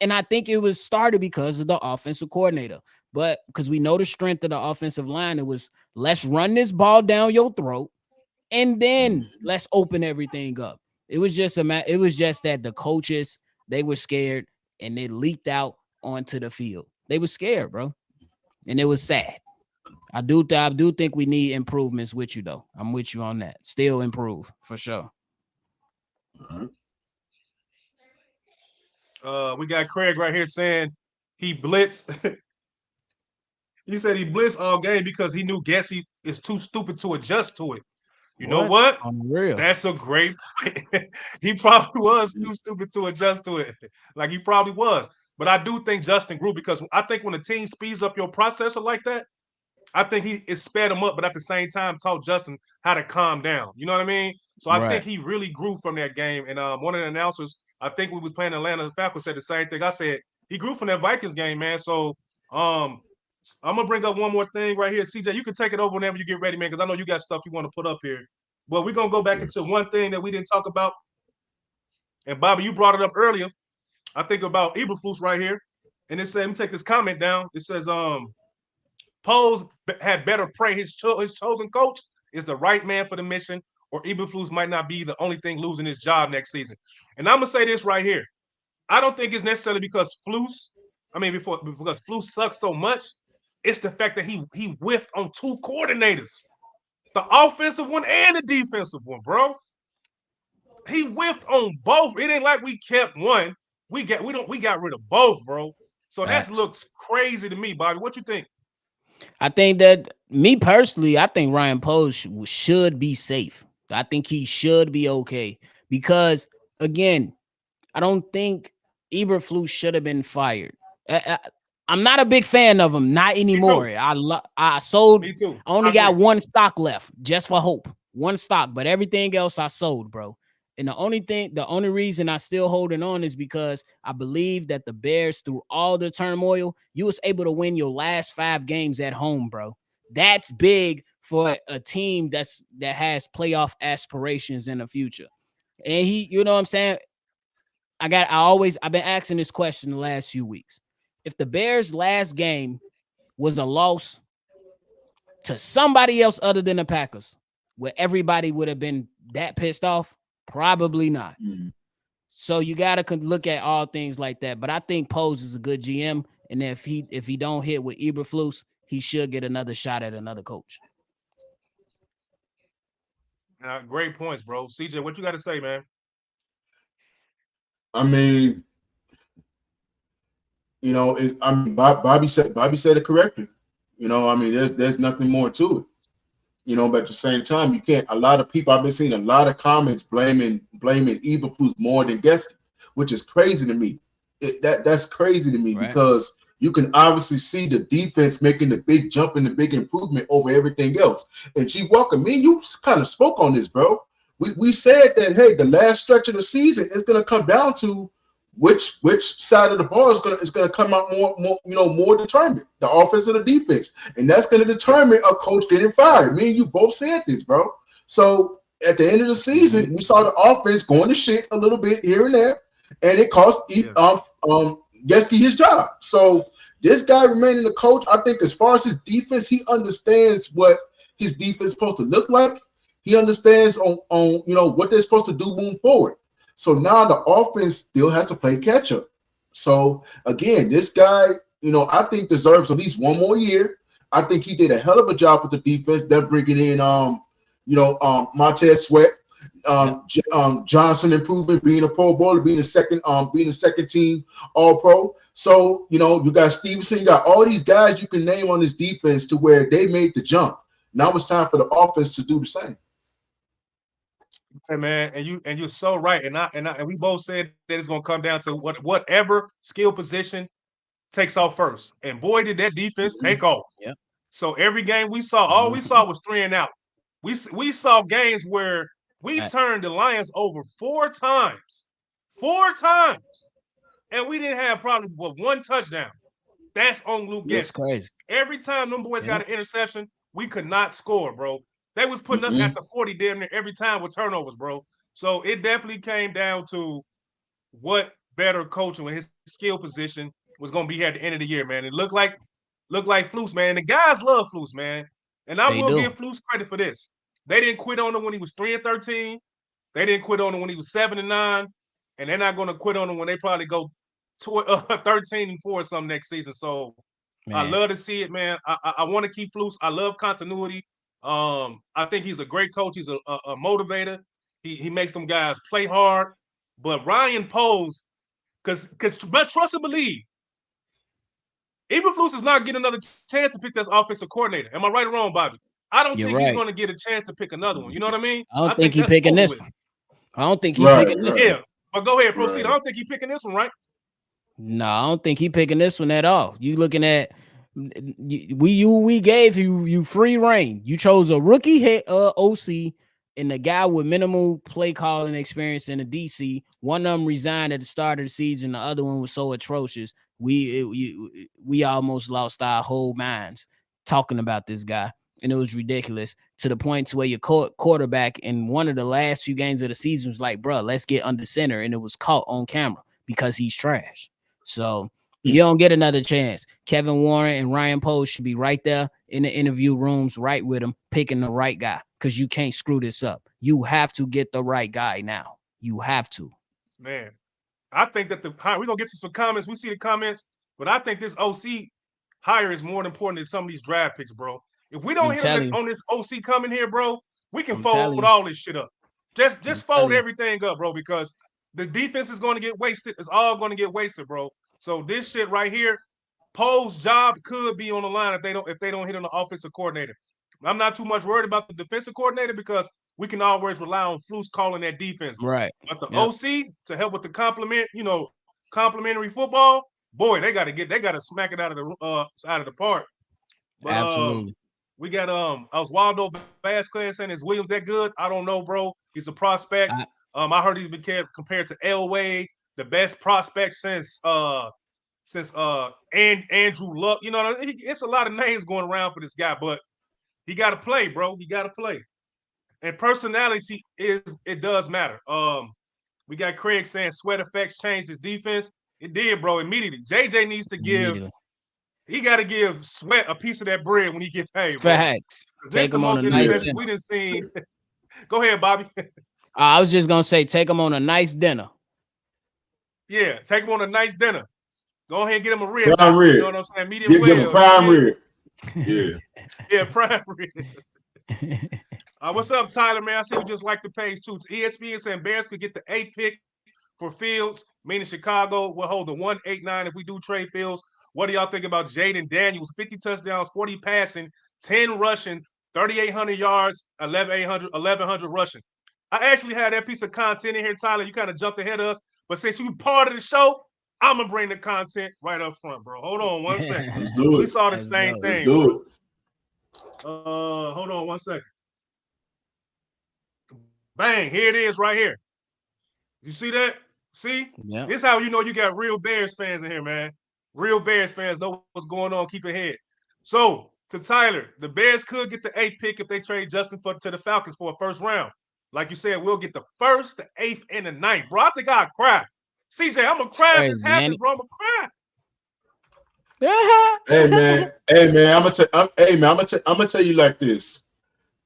And I think it was started because of the offensive coordinator. But because we know the strength of the offensive line, it was let's run this ball down your throat and then let's open everything up. It was just that the coaches, they were scared and they leaked out onto the field. They were scared, bro. And it was sad. I do think we need improvements with you, though. I'm with you on that. Still improve, for sure.
We got Craig right here saying he blitzed. He said he blitzed all game because he knew Getsy is too stupid to adjust to it. You know what?
Unreal.
That's a great point. He probably was too stupid to adjust to it. Like he probably was. But I do think Justin grew because I think when a team speeds up your processor like that, I think it sped him up, but at the same time taught Justin how to calm down. You know what I mean? So I think he really grew from that game. And one of the announcers, I think we was playing Atlanta Falcons, said the same thing. I said he grew from that Vikings game, man. So I'm gonna bring up one more thing right here. CJ, you can take it over whenever you get ready, man, because I know you got stuff you want to put up here. But we're gonna go back into one thing that we didn't talk about. And Bobby, you brought it up earlier. I think about Eberflus right here. And it said, let me take this comment down. It says, Poles had better pray his chosen coach is the right man for the mission, or Eberflus might not be the only thing losing his job next season. And I'm going to say this right here. I don't think it's necessarily because because Flus sucks so much. It's the fact that he whiffed on 2 coordinators, the offensive one and the defensive one, bro. He whiffed on both. It ain't like we kept one. We got rid of both, bro. So that looks crazy to me, Bobby. What you think?
I think that me personally, I think Ryan Poles should be safe. I think he should be okay because again, I don't think Eberflus should have been fired. I'm not a big fan of him, not anymore. I sold.
Me too.
I only got one stock left, just for hope. One stock, but everything else I sold, bro. And the only reason I still holding on is because I believe that the Bears, through all the turmoil, you was able to win your last 5 games at home, bro. That's big for a team that has playoff aspirations in the future. And you know what I'm saying? I've been asking this question the last few weeks. If the Bears' last game was a loss to somebody else other than the Packers, where everybody would have been that pissed off, probably not. So you got to look at all things like that. But I think Pose is a good GM, and if he don't hit with Eberflus, he should get another shot at another coach.
Great points, bro. CJ, what you got to say, man?
I mean, Bobby said it correctly. I mean, there's nothing more to it. But at the same time, you can't. A lot of people, I've been seeing a lot of comments blaming Eberflus more than Getsy, which is crazy to me. That's crazy to me because you can obviously see the defense making the big jump and the big improvement over everything else. And G. Walker, you kind of spoke on this, bro. We said that, hey, the last stretch of the season is going to come down to which side of the ball is gonna come out more determined, the offense or the defense, and that's gonna determine a coach getting fired. Me and you both said this, bro. So at the end of the season, we saw the offense going to shit a little bit here and there, and it cost Getsy his job. So this guy remaining the coach, I think as far as his defense, he understands what his defense is supposed to look like. He understands on what they're supposed to do moving forward. So now the offense still has to play catch up. So again, this guy, I think deserves at least one more year. I think he did a hell of a job with the defense. Them bringing in, Montez Sweat, Johnson improving, being a Pro Bowler, being a second team All Pro. So you got Stevenson, you got all these guys you can name on this defense to where they made the jump. Now it's time for the offense to do the same.
Hey man, and you're so right, and we both said that it's gonna come down to whatever skill position takes off first, and boy did that defense take off.
Yeah.
So every game we saw, all we saw was 3 and out. We saw games where we turned the Lions over 4 times, and we didn't have probably one touchdown. That's on Luke Getsy.
That's crazy.
Every time them boys got an interception, we could not score, bro. They was putting us at the 40 damn near every time with turnovers, bro. So it definitely came down to what better coaching with his skill position was going to be at the end of the year, man. It looked like Flus, man. The guys love Flus, man. And I will give Flus credit for this. They didn't quit on him when he was 3-13. They didn't quit on him when he was 7-9. And they're not going to quit on him when they probably go 13-4 or something next season. So I love to see it, man. I want to keep Flus. I love continuity. I think he's a great coach. He's a motivator. He makes them guys play hard. But Ryan Pose, because trust and believe, Eberflus is not getting another chance to pick that offensive coordinator. Am I right or wrong, Bobby? I don't think he's going to get a chance to pick another one. You know what I mean?
I don't think he's picking this one. I don't think he's picking this one.
Yeah, but go ahead, proceed. I don't think he's picking this one, right?
No, I don't think he's picking this one at all. You looking at we gave you free reign. You chose a rookie head OC and a guy with minimal play calling experience in the DC. One of them resigned at the start of the season. The other one was so atrocious. We almost lost our whole minds talking about this guy, and it was ridiculous to the point to where your quarterback in one of the last few games of the season was like, "Bro, let's get under center," and it was caught on camera because he's trash. So you don't get another chance. Kevin Warren and Ryan Post should be right there in the interview rooms, right with him, picking the right guy, because you can't screw this up. You have to get the right guy now. You have to.
Man, I think that we're going to get to some comments. We see the comments, but I think this OC hire is more important than some of these draft picks, bro. If we don't hit on this OC coming here, bro, we can fold all this shit up. Just fold everything up, bro, because the defense is going to get wasted. It's all going to get wasted, bro. So this shit right here, Poe's job could be on the line if they don't hit on the offensive coordinator. I'm not too much worried about the defensive coordinator because we can always rely on Flus calling that defense.
Right.
But the OC to help with the complimentary football, boy, they got to smack it out of the park. But,
absolutely.
We got Oswaldo Vasquez saying, is Williams that good? I don't know, bro. He's a prospect. I heard he's been compared to Elway, the best prospect since Andrew Luck. You know, it's a lot of names going around for this guy, but he got to play, bro. He got to play. And personality it does matter. We got Craig saying sweat effects changed his defense. It did, bro, immediately. JJ needs to he got to give Sweat a piece of that bread when he get paid. Bro.
Facts.
Take him on a nice dinner. We didn't see. Go ahead, Bobby.
I was just gonna say, take him on a nice dinner.
Yeah, take him on a nice dinner. Go ahead and get him a rib.
Prime rib.
You know what I'm saying? Medium
Give him
well.
prime rib. Yeah.
Yeah, prime rib. What's up, Tyler, man? I see you just like the page, too. ESPN saying Bears could get the 8th pick for Fields, meaning Chicago will hold the 189 if we do trade Fields. What do y'all think about Jaden Daniels? 50 touchdowns, 40 passing, 10 rushing, 3,800 yards, 1,100 rushing. I actually had that piece of content in here, Tyler. You kind of jumped ahead of us. But since you part of the show, I'm going to bring the content right up front, bro. Hold on one second.
Let's do it.
We saw the same thing.
Let's do it.
Hold on one second. Bang, here it is right here. You see that? See?
Yeah.
This is how you know you got real Bears fans in here, man. Real Bears fans know what's going on. Keep it ahead. So, to Tyler, the Bears could get the 8th pick if they trade Justin to the Falcons for a first round. Like you said, we'll get the 1st, the 8th, and the 9th. Bro, I think I'll cry. CJ, I'm going to cry if this happens, bro. I'm going to cry.
Hey man, I'm gonna tell you like this.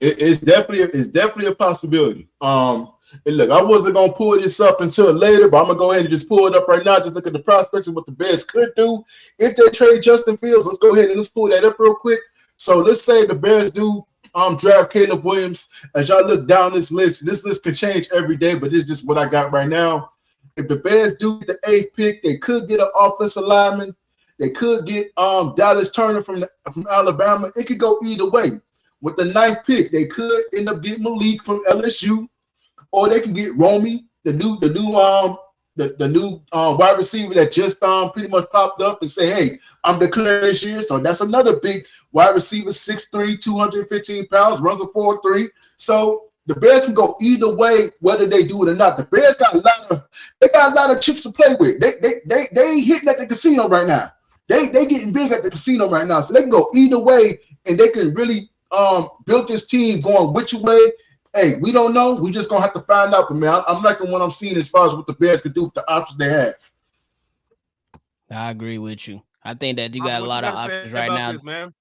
It's definitely a possibility. And look, I wasn't gonna pull this up until later, but I'm gonna go ahead and just pull it up right now. Just look at the prospects of what the Bears could do if they trade Justin Fields. Let's go ahead and let's pull that up real quick. So let's say the Bears do draft Caleb Williams. As y'all look down this list can change every day, but this is just what I got right now. If the Bears do get the 8th pick, they could get an offensive lineman. They could get Dallas Turner from Alabama. It could go either way. With the 9th pick, they could end up getting Malik from LSU, or they can get Romy, the new wide receiver that just pretty much popped up and say, hey, I'm declaring this year. So that's another big wide receiver, 6'3", 215 pounds, runs a 4.3. So the Bears can go either way, whether they do it or not. The Bears got a lot of chips to play with. They ain't hitting at the casino right now. They getting big at the casino right now, so they can go either way, and they can really build this team going which way. Hey, we don't know. We just gonna have to find out. But man, I'm liking what I'm seeing as far as what the Bears could do with the options they have.
I agree with you. I think that you got a lot of options right now.
This, man?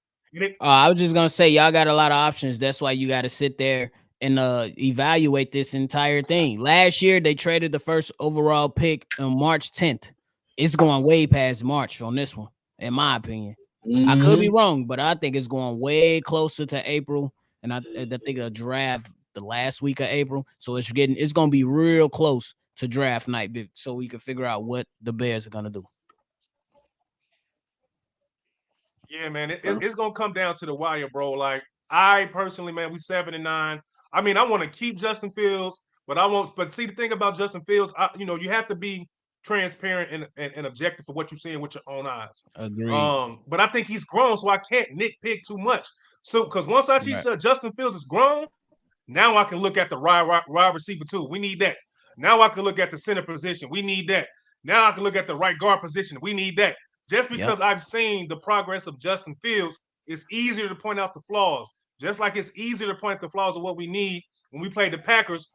I was just gonna say y'all got a lot of options. That's why you got to sit there and evaluate this entire thing. Last year they traded the 1st overall pick on March 10th. It's going way past March on this one, in my opinion. Mm-hmm. I could be wrong, but I think it's going way closer to April, and I think a draft the last week of April. So it's going to be real close to draft night, so we can figure out what the Bears are going to do.
Yeah, man, it's going to come down to the wire, bro. Like, I personally, man, we 7-9. I mean, I want to keep Justin Fields, but I won't. But see, the thing about Justin Fields, you have to be transparent and objective for what you're seeing with your own eyes.
Agreed.
But I think he's grown, so I can't nitpick too much. So, because once I see Justin Fields is grown, now I can look at the wide receiver too. We need that. Now I can look at the center position. We need that. Now I can look at the right guard position. We need that. Just because I've seen the progress of Justin Fields, it's easier to point out the flaws. Just like it's easier to point out the flaws of what we need when we play the Packers,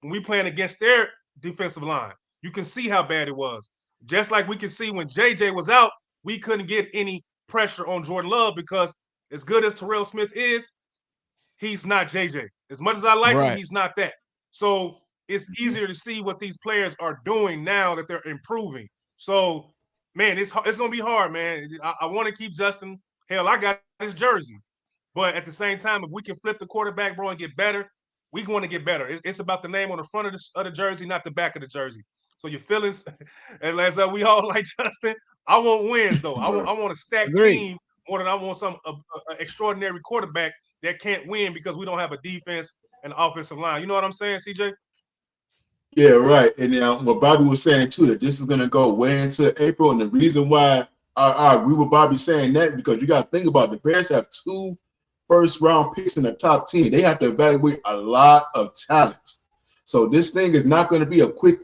when we playing against their defensive line. You can see how bad it was. Just like we can see when JJ was out, we couldn't get any pressure on Jordan Love because as good as Terrell Smith is, he's not JJ. As much as I like him, he's not that. So it's easier to see what these players are doing now that they're improving. So, man, it's going to be hard, man. I want to keep Justin. Hell, I got his jersey. But at the same time, if we can flip the quarterback, bro, and get better, we're going to get better. It's about the name on the front of the jersey, not the back of the jersey. So your feelings, and as we all like Justin, I want wins, though. I want a stacked team more than I want some extraordinary quarterback that can't win because we don't have a defense and offensive line. You know what I'm saying, CJ?
Yeah, right. And what Bobby was saying, too, that this is going to go way into April. And the reason why I agree with Bobby saying that, because you got to think about it. The Bears have 2 first-round picks in the top 10. They have to evaluate a lot of talent. So this thing is not going to be a quick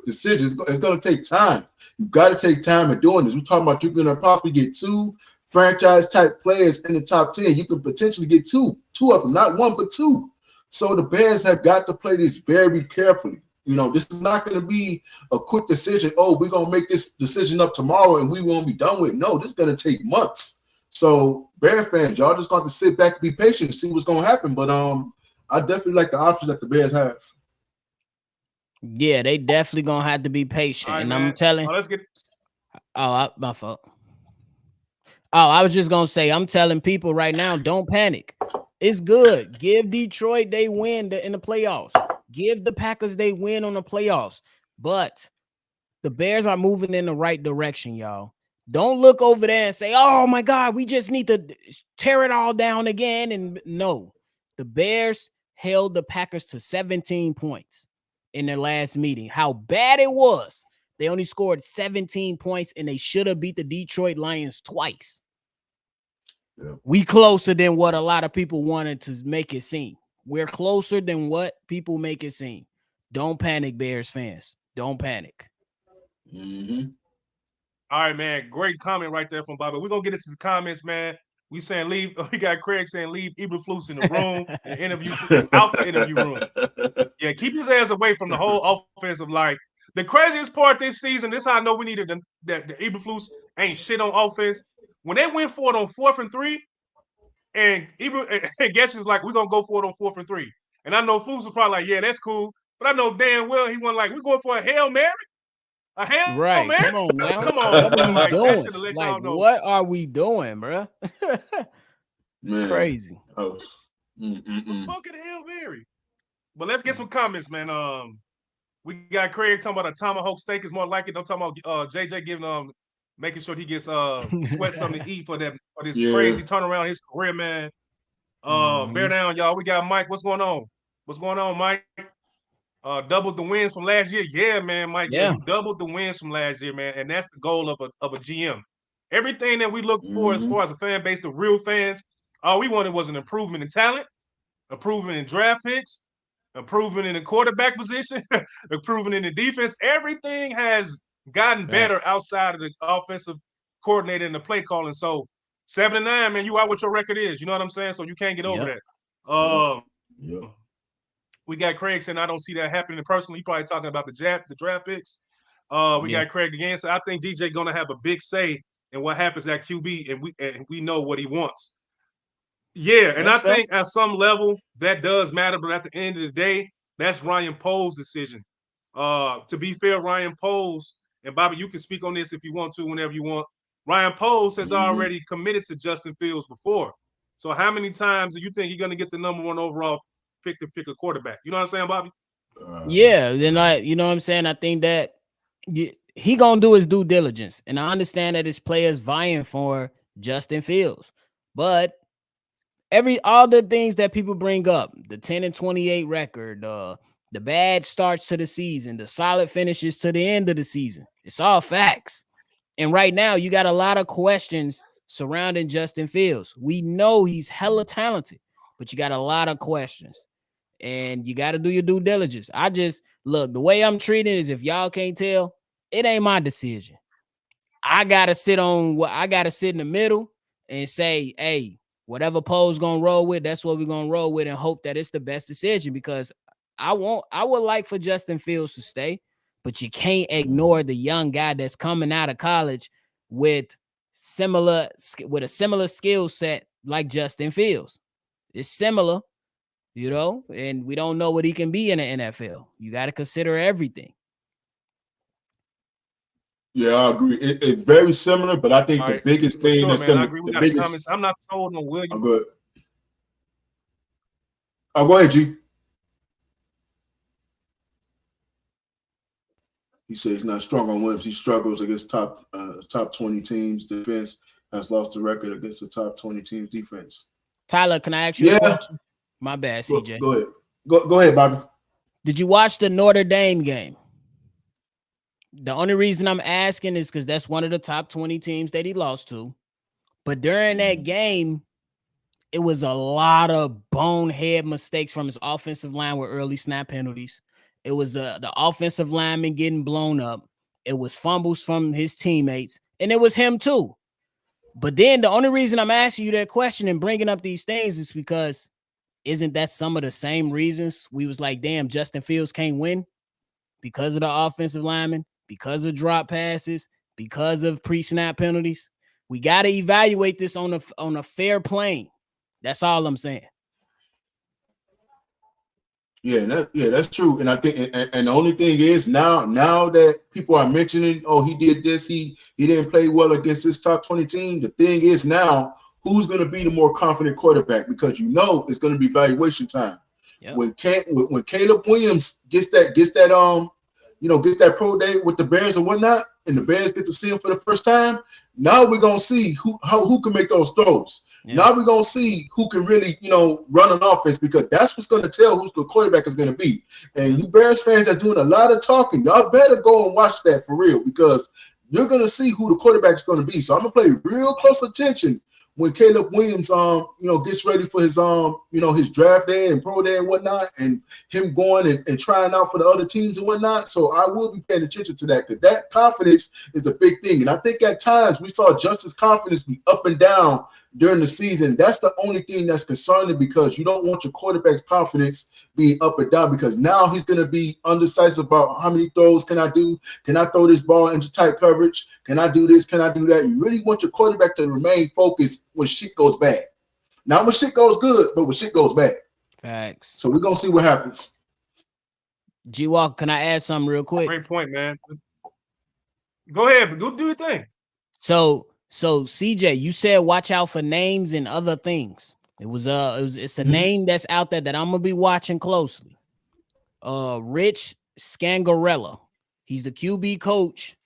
decision. It's going to take time. You've got to take time in doing this. We're talking about you're going to possibly get 2 franchise-type players in the top 10. You can potentially get 2 of them, not 1, but 2. So the Bears have got to play this very carefully. This is not going to be a quick decision. Oh, we're going to make this decision up tomorrow and we won't be done with it. No, this is going to take months. So Bear fans, y'all just got to sit back and be patient and see what's going to happen. But I definitely like the options that the Bears have.
Yeah, they definitely gonna have to be patient.
All right,
And
man.
I'm telling.
Let's get.
My fault. I was just gonna say, I'm telling people right now, don't panic. It's good. Give Detroit they win in the playoffs. Give the Packers they win on the playoffs. But the Bears are moving in the right direction, y'all. Don't look over there and say, "Oh my God, we just need to tear it all down again." And no, the Bears held the Packers to 17 points in their last meeting. How bad it was. They only scored 17 points, and they should have beat the Detroit Lions twice. Yeah. We closer than what a lot of people wanted to make it seem. We're closer than what people make it seem. Don't panic, Bears fans. Don't panic.
Mm-hmm. All right, man. Great comment right there from Bobby. We're gonna get into the comments, man. We saying leave. We got Craig saying leave Eberflus in the room and interview out the interview room. Yeah, keep his ass away from the whole offensive line. The craziest part this season, this is how I know we needed that the Eberflus ain't shit on offense. When they went for it on 4th and 3, and Getsy's like, we're gonna go for it on 4th and 3. And I know Flus was probably like, yeah, that's cool. But I know damn well he wasn't like, we're going for a Hail Mary. A Hail Mary?
Come on, man.
Come on.
What are we doing?
Let
like,
y'all know.
What are we doing, bro? It's crazy.
Oh. Fucking Hail Mary. But let's get some comments, man. We got Craig talking about a tomahawk steak is more like it. Don't talk about JJ giving making sure he gets sweat something to eat for this crazy turnaround in his career, man. Bear down, y'all. We got Mike. What's going on? What's going on, Mike? Doubled the wins from last year. Yeah, man, Mike. Yeah, we doubled the wins from last year, man. And that's the goal of a GM. Everything that we look for as far as a fan base, the real fans, all we wanted was an improvement in talent, improvement in draft picks, improvement in the quarterback position, improvement in the defense. Everything has gotten better outside of the offensive coordinator and the play calling. So 7-9, man, you are what your record is. You know what I'm saying? So you can't get over that. We got Craig saying I don't see that happening personally. He probably talking about the draft picks. We got Craig again. So I think DJ gonna have a big say in what happens at QB, and we know what he wants. Yeah, and I think at some level that does matter, but at the end of the day, that's Ryan Poles' decision. To be fair, Ryan Poles, and Bobby, you can speak on this if you want to, whenever you want. Ryan Poles has already committed to Justin Fields before. So how many times do you think you're going to get the number 1 overall pick to pick a quarterback? You know what I'm saying, Bobby?
Yeah, then you know what I'm saying? I think that he going to do his due diligence. And I understand that his players vying for Justin Fields. But all the things that people bring up, the 10-28 record, the bad starts to the season, the solid finishes to the end of the season, it's all facts. And right now, you got a lot of questions surrounding Justin Fields. We know he's hella talented, but you got a lot of questions. And you got to do your due diligence. Look, the way I'm treating it is, if y'all can't tell, it ain't my decision. I got to sit in the middle and say, hey, whatever Poe's going to roll with, that's what we're going to roll with, and hope that it's the best decision, because I would like for Justin Fields to stay, but you can't ignore the young guy that's coming out of college with a similar skill set like Justin Fields. It's similar, you know, and we don't know what he can be in the NFL. You got to consider everything.
Yeah, I agree. It's very similar, but I think the biggest thing that's going to the biggest.
Comments. I'm not sold on Williams.
I'm good. Oh, go ahead, G. He says he's not strong on Williams. He struggles against top 20 teams. Defense has lost the record against the top 20 teams defense.
Tyler, can I ask you a question? My bad, CJ.
Go ahead. Go ahead, Bobby.
Did you watch the Notre Dame game? The only reason I'm asking is because that's one of the top 20 teams that he lost to. But during that game, it was a lot of bonehead mistakes from his offensive line with early snap penalties. It was the offensive lineman getting blown up. It was fumbles from his teammates, and it was him too. But then the only reason I'm asking you that question and bringing up these things is because isn't that some of the same reasons we was like, damn, Justin Fields can't win? Because of the offensive lineman, because of drop passes, because of pre-snap penalties. We got to evaluate this on a fair plane. That's all I'm saying.
That's true. And I think, and the only thing is now that people are mentioning, oh, he did this, he didn't play well against this top 20 team. The thing is now, who's going to be the more confident quarterback? Because it's going to be evaluation time. Yep. When Caleb Williams gets that gets that pro day with the Bears and whatnot, and the Bears get to see him for the first time. Now we're gonna see who can make those throws. Yeah. Now we're gonna see who can really, run an offense, because that's what's gonna tell who's the quarterback is gonna be. And you Bears fans that's doing a lot of talking, y'all better go and watch that for real, because you're gonna see who the quarterback is gonna be. So I'm gonna play real close attention when Caleb Williams, gets ready for his, his draft day and pro day and whatnot, and him going and trying out for the other teams and whatnot. So I will be paying attention to that, because that confidence is a big thing. And I think at times we saw Justin's confidence be up and down during the season. That's the only thing that's concerning, because you don't want your quarterback's confidence being up and down, because now he's going to be undecisive about how many throws can I do? Can I throw this ball into tight coverage? Can I do this? Can I do that? You really want your quarterback to remain focused when shit goes bad. Not when shit goes good, but when shit goes bad.
Facts.
So we're going to see what happens.
G-Walk, can I add something real quick?
Great point, man. Go ahead. Go do your thing.
So CJ, you said watch out for names and other things. It's a name that's out there that I'm gonna be watching closely. Rich Scangarella. He's the QB coach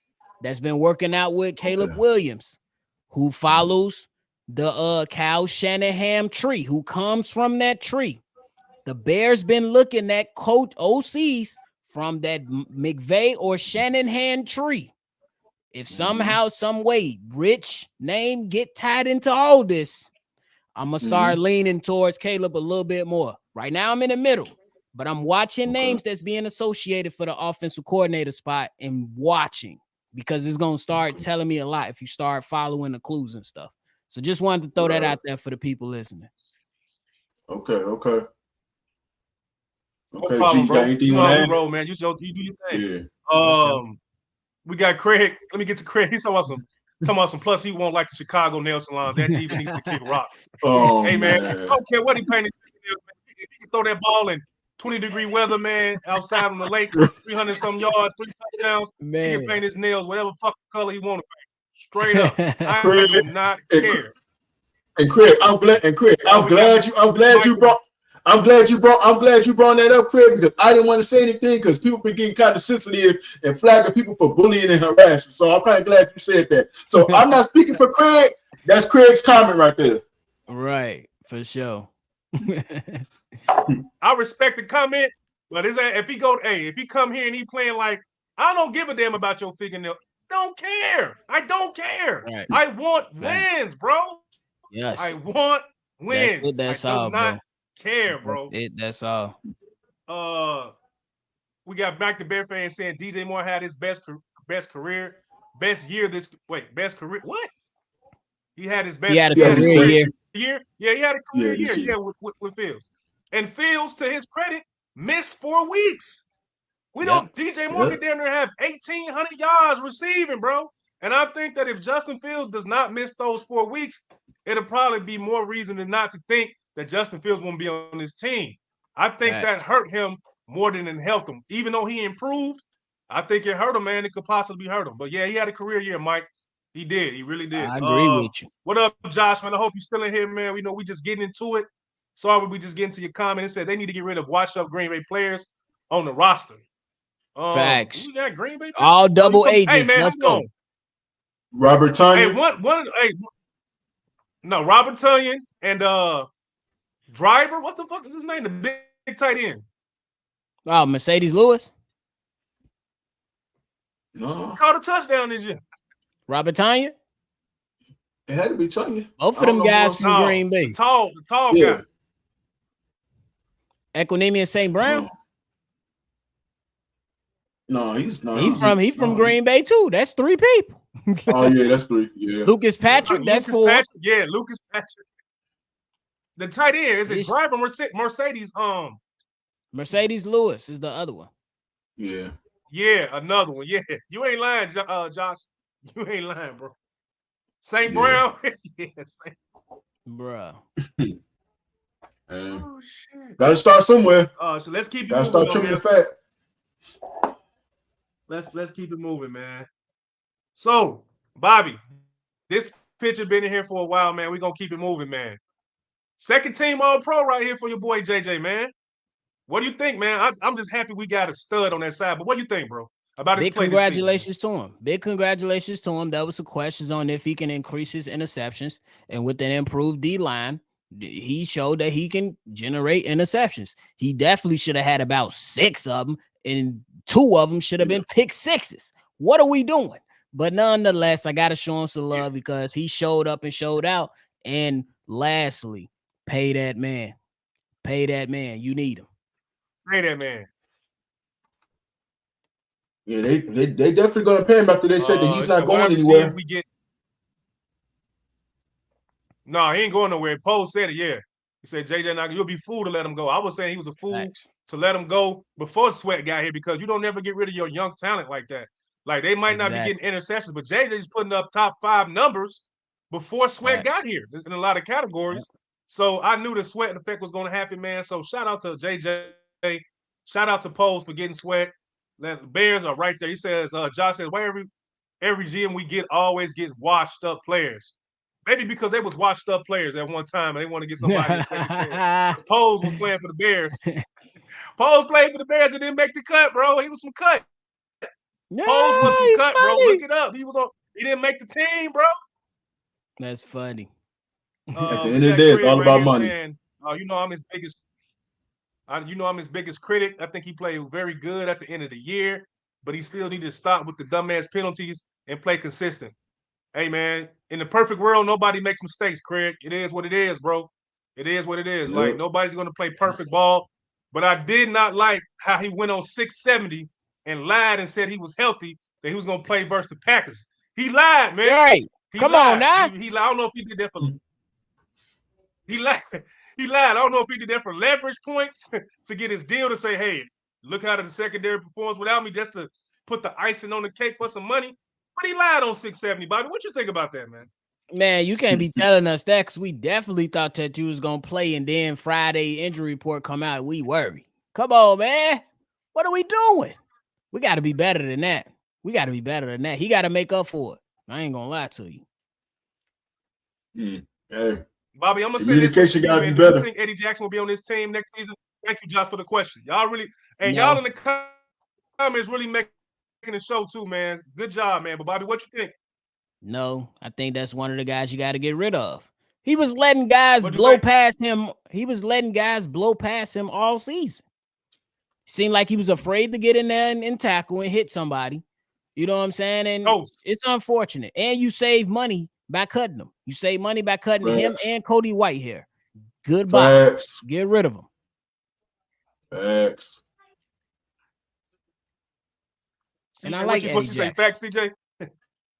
that's been working out with Caleb Williams, who follows the Kyle Shanahan tree, who comes from that tree. The Bears been looking at coach OCs from that McVay or Shanahan tree. If somehow, some way, Rich name get tied into all this, I'm going to start leaning towards Caleb a little bit more. Right now, I'm in the middle, but I'm watching names that's being associated for the offensive coordinator spot and watching, because it's going to start telling me a lot if you start following the clues and stuff. So just wanted to throw that out there for the people listening.
Okay.
No problem, bro. You know, man. You do your thing. Yeah. We got Craig. Let me get to Craig. He's talking about some plus he won't like the Chicago nail salon. That even needs to kick rocks. Hey, man, I don't care what he painted. If he can throw that ball in 20-degree weather, man, outside on the lake, 300-some yards, 3 touchdowns, man, he can paint his nails whatever fucking color he want to paint. Straight up. I do not care.
And Craig, I'm glad you brought that up, Craig, because I didn't want to say anything, because people been getting kind of sensitive and flagging people for bullying and harassing. So I'm kind of glad you said that. So I'm not speaking for Craig. That's Craig's comment right there.
Right, for sure.
I respect the comment, but if he come here and he playing like, I don't give a damn about your fingernail. Don't care. I don't care. Right. I want wins, bro.
Yes.
I want wins.
That's all, bro.
Care, bro.
That's all.
We got back to Bear fans saying DJ Moore had his best career, best year. Best career. What? He had his best.
He had a career
year. Yeah, he had a career year. Yeah, with Fields. And Fields, to his credit, missed 4 weeks. DJ Moore could damn near have 1,800 yards receiving, bro. And I think that if Justin Fields does not miss those 4 weeks, it'll probably be more reason than not to think that Justin Fields won't be on his team. I think that hurt him more than it helped him. Even though he improved, I think it hurt him, man. It could possibly hurt him. But yeah, he had a career year, Mike. He did. He really did.
I agree with you.
What up, Josh, man? I hope you're still in here, man. We know we just getting into it. Sorry, we just getting to your comment. It said they need to get rid of washed-up Green Bay players on the roster.
Facts.
We got Green Bay.
All double agents.
Hey, man,
let's go.
Robert Tonyan.
Robert Tonyan and Driver. What the fuck is his name? The big tight end.
Oh, Mercedes Lewis.
No.
Caught a touchdown this year.
Robert Tonyan.
It had to be Tonyan.
Both of them guys from Green Bay.
The tall guy.
Equinemius and St. Brown.
No, he's
from Green Bay too. That's 3 people.
Oh yeah, that's 3. Yeah.
Lucas Patrick. That's 4.
Yeah, Lucas Patrick. The tight end is it Driver Mercedes?
Mercedes Lewis is the other one.
Yeah.
Yeah, another one. Yeah, you ain't lying, Josh. You ain't lying, bro. St. Brown.
Bruh.
Oh shit!
Got to start somewhere.
So let's keep it
Got to
moving.
start trimming the fat.
Let's keep it moving, man. So, Bobby, this pitcher been in here for a while, man. We're gonna keep it moving, man. Second team All Pro right here for your boy JJ, man. What do you think, man? I'm just happy we got a stud on that side. But what do you think, bro, about his play this season?
Congratulations to him. Big congratulations to him. There was some questions on if he can increase his interceptions, and with an improved D line, he showed that he can generate interceptions. He definitely should have had about 6 of them, and 2 of them should have been pick sixes. What are we doing? But nonetheless, I got to show him some love because he showed up and showed out. And lastly, pay that man. Pay that man. You need him.
Pay that man.
Yeah, they definitely gonna pay him after they said that he's not going anywhere.
No, he ain't going nowhere. Poe said it. Yeah, he said JJ, you'll be fool to let him go. I was saying he was a fool to let him go before Sweat got here because you don't never get rid of your young talent like that. Like they might not be getting interceptions, but JJ's putting up top 5 numbers before Sweat got here in a lot of categories. So I knew the Sweat effect was going to happen, man. So shout out to JJ. Shout out to Poles for getting Sweat. The Bears are right there. He says, Josh says, why every GM we get always get washed up players? Maybe because they was washed up players at one time and they want to get somebody a second chance. Poles was playing for the Bears. Poles played for the Bears and didn't make the cut, bro. He was some cut.
Yeah,
Poles was some cut, bro. Look it up. He didn't make the team, bro.
That's funny.
At the end of the day, it's all about money.
Saying, I'm his biggest. I'm his biggest critic. I think he played very good at the end of the year, but he still need to stop with the dumbass penalties and play consistent. Hey, man, in the perfect world, nobody makes mistakes, Craig. It is what it is, bro. It is what it is. Yep. Like, nobody's going to play perfect ball, but I did not like how he went on 670 and lied and said he was healthy, that he was going to play versus the Packers. He lied, man.
Right. Come on now.
He lied. I don't know if he did that for – he lied. He lied. I don't know if he did that for leverage points to get his deal to say, hey, look how the secondary performs without me just to put the icing on the cake for some money. But he lied on 670, Bobby. What you think about that, man?
Man, you can't be telling us that because we definitely thought that you was going to play and then Friday injury report come out. We worry. Come on, man. What are we doing? We got to be better than that. He got to make up for it. I ain't going to lie to you.
Hey.
Bobby, I'm gonna say this. Man, do you think Eddie Jackson will be on this team next season? Thank you, Josh, for the question. Y'all really, and y'all in the comments really making the show too, man. Good job, man. But Bobby, what you think?
No, I think that's one of the guys you got to get rid of. He was letting guys blow past him. He was letting guys blow past him all season. Seemed like he was afraid to get in there and tackle and hit somebody. You know what I'm saying? And it's unfortunate. And you save money by cutting them. You save money by cutting him and Cody Whitehair. Goodbye. Get rid of him.
Facts.
And I like what you say. Facts, CJ.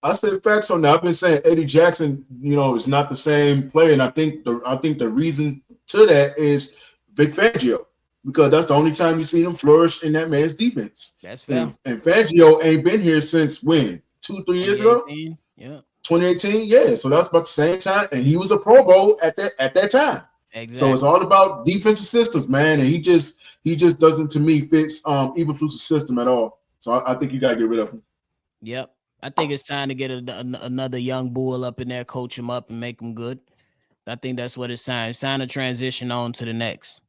I said facts on that. I've been saying Eddie Jackson, is not the same player, and I think the reason to that is Vic Fangio, because that's the only time you see him flourish in that man's defense.
That's fair.
And Fangio ain't been here since when? 2-3 years ago?
Yeah.
2018, yeah. So that's about the same time, and he was a Pro Bowl at that time.
Exactly.
So it's all about defensive systems, man. And he just doesn't, to me, fits Eberflus' system at all. So I think you gotta get rid of him.
Yep, I think it's time to get another young bull up in there, coach him up, and make him good. I think that's what it's time. It's time to transition on to the next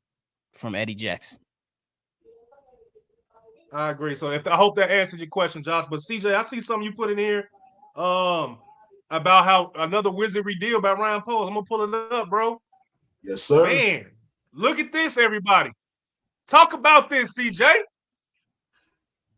from Eddie Jackson.
I agree. So I hope that answers your question, Josh. But CJ, I see something you put in here. About how another wizardry deal by Ryan Poles. I'm gonna pull it up, bro.
Yes, sir.
Man, look at this, everybody. Talk about this, CJ.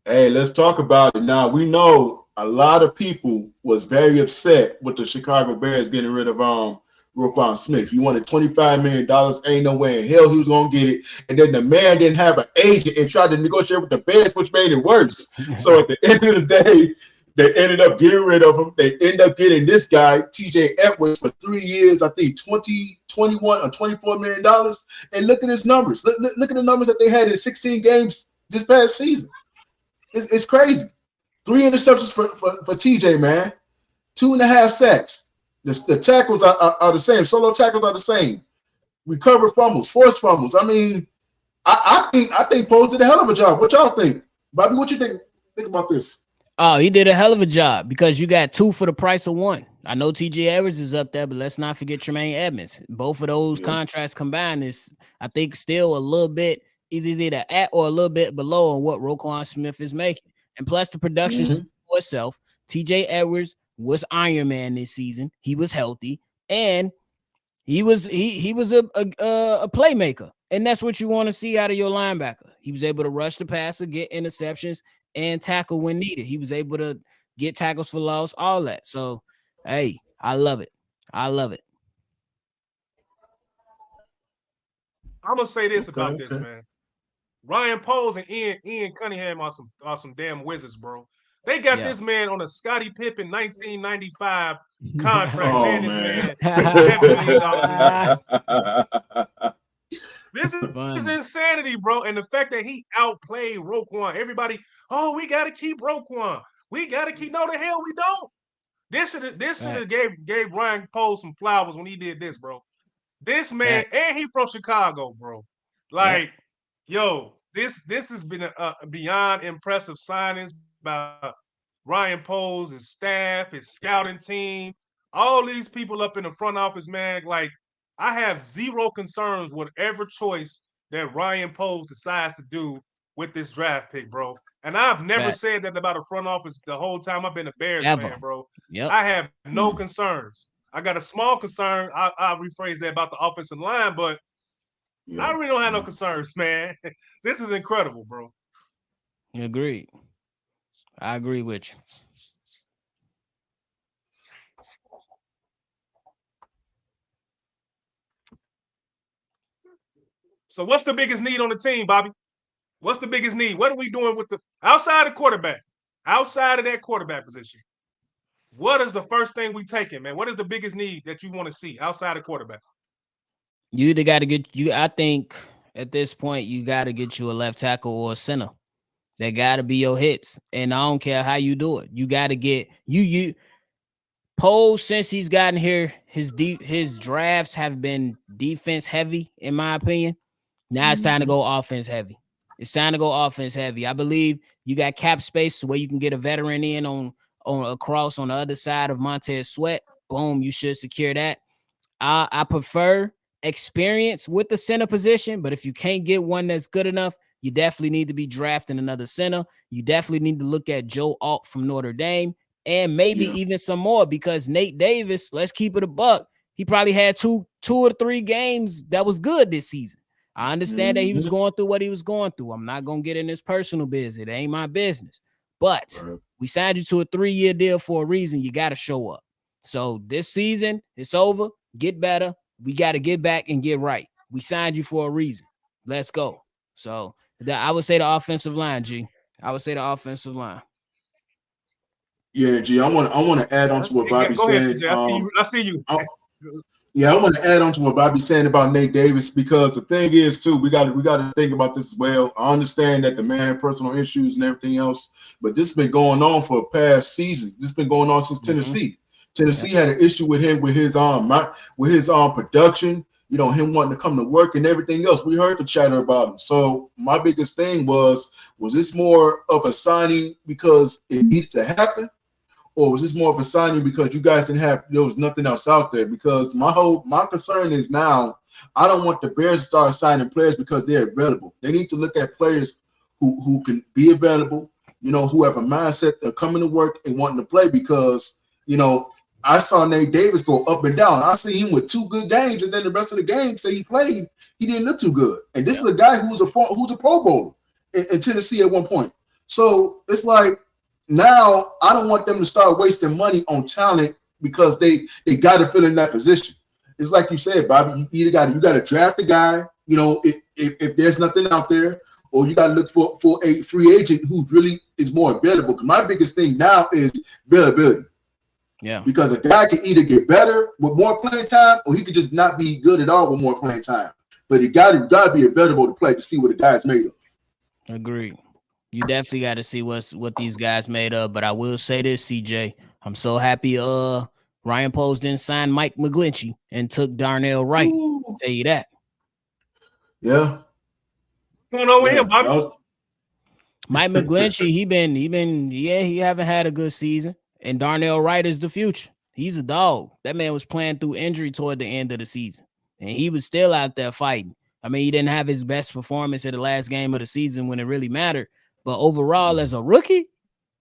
Hey, let's talk about it now. We know a lot of people was very upset with the Chicago Bears getting rid of Roquan Smith. He wanted $25 million. Ain't no way in hell he was gonna get it. And then the man didn't have an agent and tried to negotiate with the Bears, which made it worse. So at the end of the day, they ended up getting rid of him. They end up getting this guy, TJ Edwards, for 3 years, I think 21 or $24 million. And look at his numbers. Look at the numbers that they had in 16 games this past season. It's crazy. 3 interceptions for TJ, man. 2.5 sacks. The tackles are the same. Solo tackles are the same. recover fumbles, force fumbles. I mean, I think Poe did a hell of a job. What y'all think, Bobby? What you think about this?
Oh, he did a hell of a job because you got 2 for the price of 1. I know TJ Edwards is up there, but let's not forget Tremaine Edmonds. Both of those contracts combined is, I think, still a little bit either at or a little bit below on what Roquan Smith is making. And plus the production for itself. TJ Edwards was Iron Man this season. He was healthy and he was a playmaker. And that's what you want to see out of your linebacker. He was able to rush the passer, get interceptions, and tackle when needed. He was able to get tackles for loss, all that. So, hey, I love it. I love it.
I'm gonna say this about this, man. Ryan Poles and Ian Cunningham are some damn wizards, bro. They got this man on a Scottie Pippen 1995 contract. This man This is insanity, bro. And the fact that he outplayed Roquan. Everybody, we got to keep Roquan. We got to keep. No, the hell we don't. This should have gave Ryan Poles some flowers when he did this, bro. This man, and he from Chicago, bro. Like, this has been a beyond impressive signings by Ryan Poles, his staff, his scouting team, all these people up in the front office, man. Like, I have zero concerns whatever choice that Ryan Poles decides to do with this draft pick, bro. And I've never said that about a front office the whole time I've been a Bears fan, bro. I have no concerns. I got a small concern. I'll rephrase that about the offensive line, but I really don't have no concerns, man. This is incredible, bro.
Agreed. I agree with you.
So what's the biggest need on the team, Bobby? What's the biggest need? What are we doing with the outside of quarterback? Outside of that quarterback position, what is the first thing we taking, man? What is the biggest need that you want to see outside of quarterback?
You either got to get you. I think at this point you got to get you a left tackle or a center. That got to be your hits, and I don't care how you do it. You got to get you. Poles, since he's gotten here, his drafts have been defense heavy, in my opinion. Now it's time to go offense heavy. It's time to go offense heavy. I believe you got cap space where you can get a veteran in on across on the other side of Montez Sweat. Boom, you should secure that. I prefer experience with the center position, but if you can't get one that's good enough, you definitely need to be drafting another center. You definitely need to look at Joe Alt from Notre Dame and maybe even some more, because Nate Davis, let's keep it a buck, he probably had two or three games that was good this season. I understand that he was going through what he was going through. I'm not going to get in his personal business. It ain't my business. But we signed you to a 3-year deal for a reason. You got to show up. So this season, it's over. Get better. We got to get back and get right. We signed you for a reason. Let's go. So I would say the offensive line, G. I would say the offensive line.
Yeah, G. I want to add on to what Bobby said.
I see you.
Yeah, I want to add on to what Bobby's saying about Nate Davis, because the thing is, too, we got to think about this as well. I understand that the man had personal issues and everything else, but this has been going on for past seasons. This has been going on since Tennessee. Tennessee had an issue with him with his production, you know, him wanting to come to work and everything else. We heard the chatter about him. So my biggest thing was this more of a signing because it needed to happen? Or was this more of a signing because you guys there was nothing else out there? Because my concern is now, I don't want the Bears to start signing players because they're available. They need to look at players who can be available, you know, who have a mindset of coming to work and wanting to play. Because, you know, I saw Nate Davis go up and down. I see him with 2 good games, and then the rest of the games that he played, he didn't look too good. And this is a guy who's a Pro Bowler in Tennessee at one point. So it's like, now I don't want them to start wasting money on talent because they got to fill in that position. It's like you said, Bobby. You got to draft a guy. You know, if there's nothing out there, or you got to look for a free agent who really is more available. Because my biggest thing now is availability.
Yeah. Because
a guy can either get better with more playing time, or he could just not be good at all with more playing time. But he got to be available to play to see what the guy's made of.
Agreed. You definitely got to see what these guys made of. But I will say this, CJ, I'm so happy Ryan Poles didn't sign Mike McGlinchey and took Darnell Wright. I'll tell you that.
Yeah.
What's going on with him, Bobby?
Mike McGlinchey, he haven't had a good season. And Darnell Wright is the future. He's a dog. That man was playing through injury toward the end of the season, and he was still out there fighting. I mean, he didn't have his best performance at the last game of the season when it really mattered. But overall, as a rookie,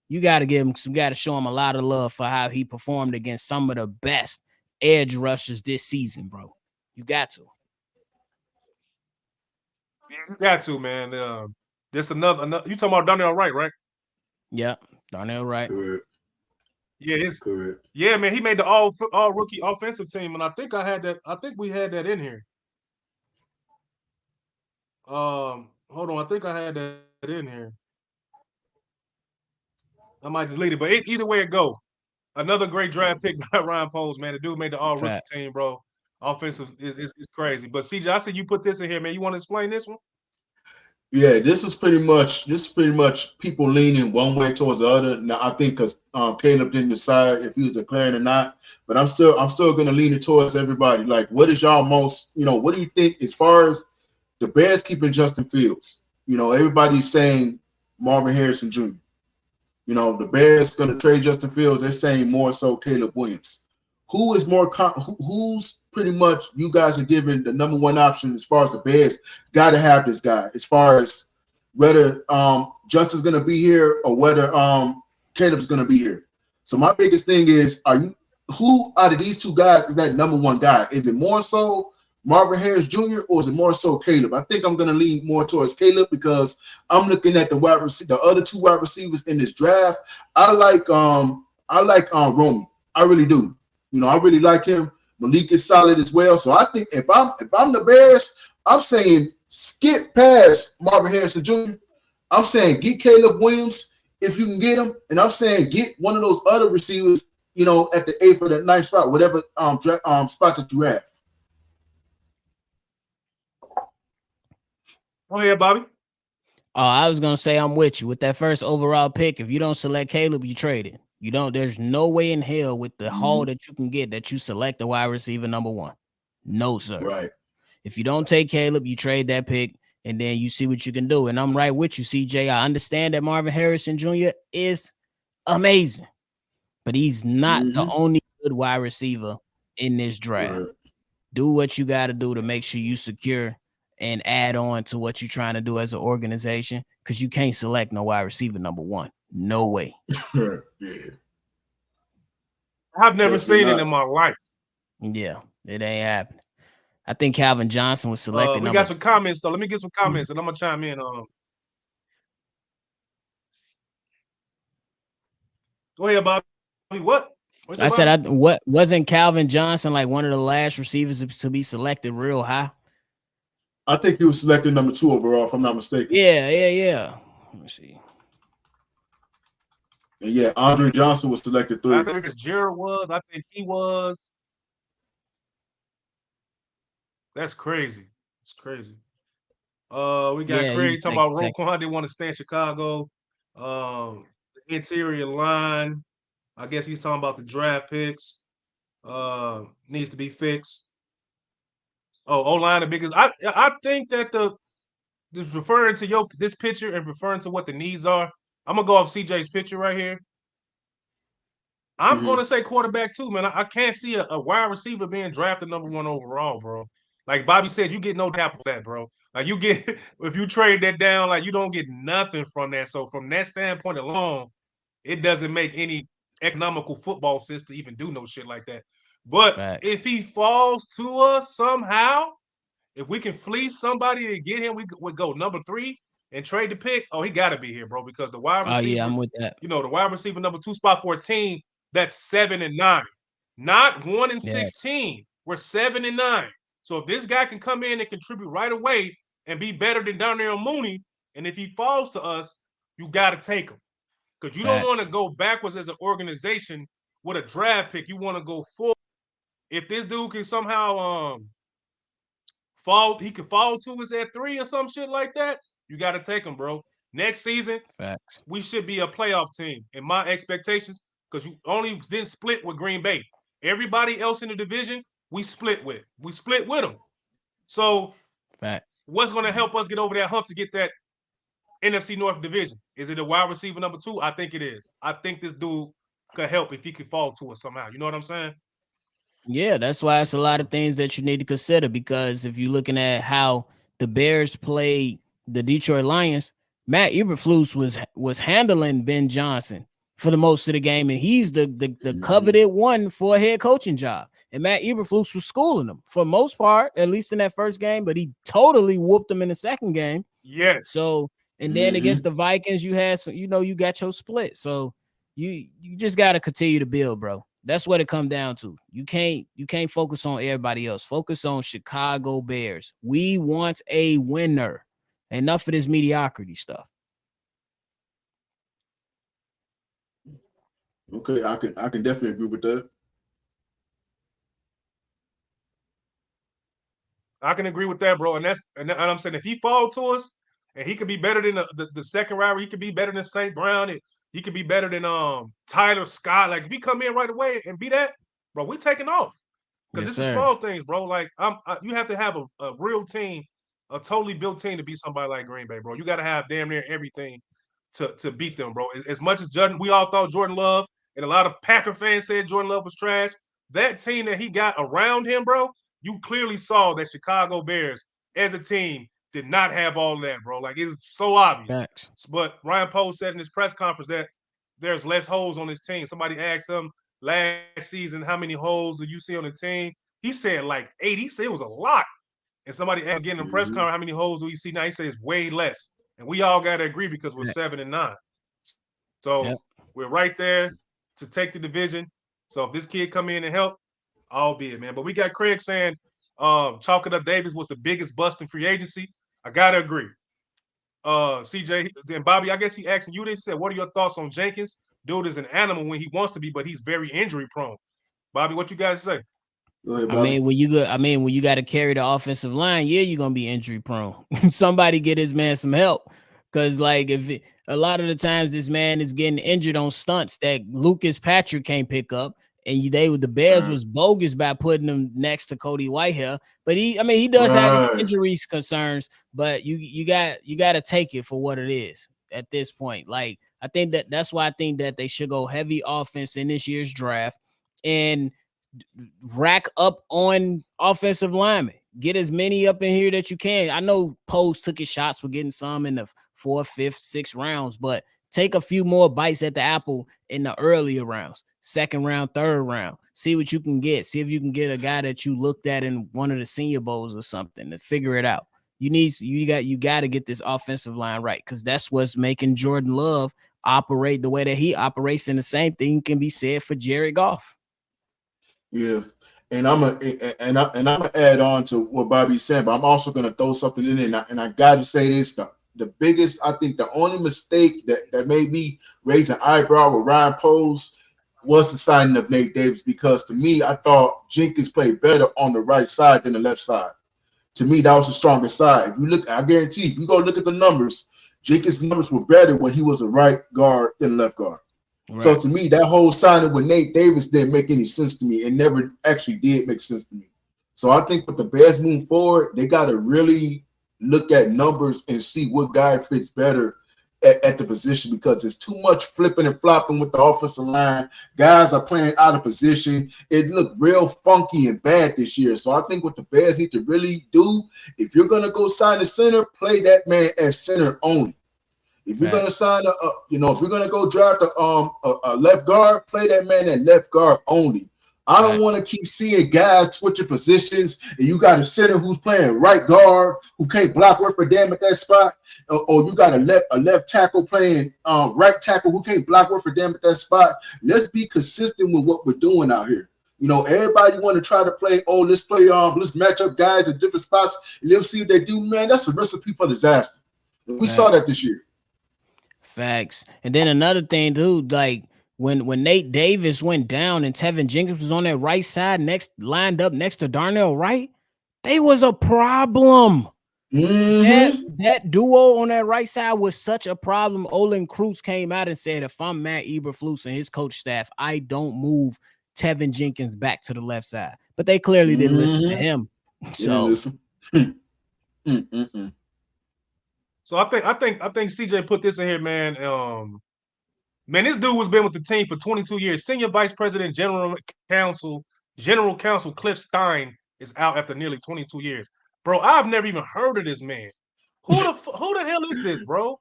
you got to show him a lot of love for how he performed against some of the best edge rushers this season, bro. You got to.
Yeah, you got to, man. There's another. You talking about Darnell Wright, right?
Yeah, Darnell Wright.
Correct.
Yeah,
Correct.
Yeah, man. He made the all rookie offensive team, and I think we had that in here. Hold on. I think I had that in here. I might delete it, but either way it go. Another great draft pick by Ryan Poles, man. The dude made the all rookie team, bro. Offensive is crazy. But CJ, I said you put this in here, man. You want to explain this one?
Yeah, this is pretty much people leaning one way towards the other. Now I think because Caleb didn't decide if he was declaring or not, but I'm still gonna lean it towards everybody. Like, what is y'all most, what do you think as far as the Bears keeping Justin Fields? Everybody's saying Marvin Harrison Jr. The Bears gonna trade Justin Fields. They're saying more so Caleb Williams. Who is more? Who's pretty much you guys are giving the number one option as far as the Bears got to have this guy as far as whether Justin's going to be here or whether Caleb's going to be here. So my biggest thing is, who out of these two guys is that number one guy? Is it more so Marvin Harris Jr. or is it more so Caleb? I think I'm going to lean more towards Caleb because I'm looking at the other two wide receivers in this draft. I like Romy. I really do. I really like him. Malik is solid as well. So I think if I'm the Bears, I'm saying skip past Marvin Harrison Jr. I'm saying get Caleb Williams if you can get him, and I'm saying get one of those other receivers, at the 8th or the 9th spot, whatever spot that you have.
Go ahead, Bobby.
Oh, I was gonna say I'm with you with that first overall pick. If you don't select Caleb, you trade it. There's no way in hell with the haul that you can get that you select the wide receiver number one. No, sir.
Right.
If you don't take Caleb, you trade that pick and then you see what you can do. And I'm right with you, CJ. I understand that Marvin Harrison Jr. is amazing, but he's not the only good wide receiver in this draft. Right. Do what you got to do to make sure you secure and add on to what you're trying to do as an organization, because you can't select no wide receiver number one. No way.
Yeah.
I've never seen it in my life.
Yeah, it ain't happening. I think Calvin Johnson was selected.
We got some comments, though. Let me get some comments, and I'm going to chime in. Go ahead, Bobby. What?
I said, what wasn't Calvin Johnson like one of the last receivers to be selected real high?
I think he was selected number 2 overall, if I'm not mistaken.
Yeah. Let me see.
And yeah, Andre Johnson was selected 3.
I think Jared was. I think he was. That's crazy. It's crazy. We got Craig talking about Roquan didn't want to stay in Chicago. The interior line. I guess he's talking about the draft picks. Needs to be fixed. O-line the biggest. I think that referring to this picture and referring to what the needs are. I'm gonna go off CJ's picture right here. I'm gonna say quarterback too, man. I can't see a wide receiver being drafted number 1 overall, bro. Like Bobby said, you get no dap with that, bro. Like you get if you trade that down, like you don't get nothing from that. So from that standpoint alone, it doesn't make any economical football sense to even do no shit like that. But if he falls to us somehow, if we can fleece somebody to get him, we would go number 3 and trade the pick. Oh, he got to be here, bro, because the wide receiver.
Oh, yeah, I'm with that.
The wide receiver number 2 spot for a team that's 7 and 9, not 1 and 16. We're 7 and 9. So if this guy can come in and contribute right away and be better than Darnell Mooney, and if he falls to us, you got to take him. Because you don't want to go backwards as an organization with a draft pick. You want to go forward. If this dude can somehow fall to us at 3 or some shit like that, you got to take him, bro. Next season, we should be a playoff team in my expectations, because you only didn't split with Green Bay. Everybody else in the division, we split with. We split with them. So what's going to help us get over that hump to get that NFC North division? Is it a wide receiver number 2? I think it is. I think this dude could help if he could fall to us somehow. You know what I'm saying?
Yeah, that's why it's a lot of things that you need to consider, because if you're looking at how the Bears played the Detroit Lions, Matt Eberflus was handling Ben Johnson for the most of the game, and he's the coveted one for a head coaching job. And Matt Eberflus was schooling him for the most part, at least in that first game, but he totally whooped him in the second game.
Yes.
So, and then against the Vikings, you had some, you got your split. So you just got to continue to build, bro. That's what it comes down to. You can't focus on everybody else. Focus on Chicago Bears. We want a winner. Enough of this mediocrity stuff.
Okay, I can definitely agree with that.
I can agree with that, bro. And I'm saying if he fall to us and he could be better than the second round, he could be better than St. Brown, and he could be better than Tyler Scott. Like if he come in right away and be that, bro, we taking off. Because it's the small things, bro. Like you have to have a real team, a totally built team to beat somebody like Green Bay, bro. You got to have damn near everything to beat them, bro. As much as we all thought Jordan Love, and a lot of Packer fans said Jordan Love was trash, that team that he got around him, bro, you clearly saw that Chicago Bears as a team did not have all that, bro. Like it's so obvious.
Thanks.
But Ryan Poles said in his press conference that there's less holes on his team. Somebody asked him last season, how many holes do you see on the team? He said like 8. He said it was a lot. And somebody asked again in the press conference, how many holes do you see now? He said it's way less. And we all got to agree because we're 7-9. So we're right there to take the division. So if this kid come in and help, albeit, man. But we got Craig saying Chalking Up Davis was the biggest bust in free agency. I got to agree. CJ, then Bobby, I guess he asking you, they said, what are your thoughts on Jenkins? Dude is an animal when he wants to be, but he's very injury prone. Bobby, what you guys say?
Ahead,
I mean, when you got to carry the offensive line, you're gonna be injury prone. Somebody get this man some help, because like a lot of the times this man is getting injured on stunts that Lucas Patrick can't pick up, and the Bears was bogus by putting him next to Cody Whitehair. But he does have his injury concerns, but you got to take it for what it is at this point. Like I think that's why I think that they should go heavy offense in this year's draft and rack up on offensive linemen. Get as many up in here that you can. I know Post took his shots for getting some in the 4th, 5th, 6th rounds, but take a few more bites at the apple in the earlier rounds, 2nd round, 3rd round. See what you can get. See if you can get a guy that you looked at in one of the Senior Bowls or something to figure it out. You got to get this offensive line right, because that's what's making Jordan Love operate the way that he operates, and the same thing can be said for Jared Goff.
Yeah, and I'm gonna add on to what Bobby said, but I'm also gonna throw something in there, and I gotta say this: the biggest, I think, the only mistake that made me raise an eyebrow with Ryan Poles was the signing of Nate Davis, because to me, I thought Jenkins played better on the right side than the left side. To me, that was the stronger side. If you look, I guarantee, if you go look at the numbers, Jenkins' numbers were better when he was a right guard than left guard. Right. So to me, that whole signing with Nate Davis didn't make any sense to me. It never actually did make sense to me. So I think with the Bears moving forward, they got to really look at numbers and see what guy fits better at the position, because there's too much flipping and flopping with the offensive line. Guys are playing out of position. It looked real funky and bad this year. So I think what the Bears need to really do, if you're going to go sign a center, play that man as center only. If you're going to sign if you're going to go draft a left guard, play that man at left guard only. I don't want to keep seeing guys switching positions, and you got a center who's playing right guard who can't block worth a damn at that spot, or you got a left tackle playing right tackle who can't block worth a damn at that spot. Let's be consistent with what we're doing out here. Everybody want to try to play, let's match up guys at different spots and let's see what they do. Man, that's a recipe for disaster. We saw that this year.
Facts. And then another thing, dude, like when Nate Davis went down and Tevin Jenkins was on that right side lined up next to Darnell Wright, they was a problem. That duo on that right side was such a problem. Olin Kreutz came out and said, if I'm Matt Eberflus and his coach staff, I don't move Tevin Jenkins back to the left side. But they clearly didn't listen to him. So
So I think CJ put this in here, man. Man, this dude was been with the team for 22 years. Senior Vice President, General Counsel Cliff Stein is out after nearly 22 years. Bro, I've never even heard of this man. Who the hell is this, bro?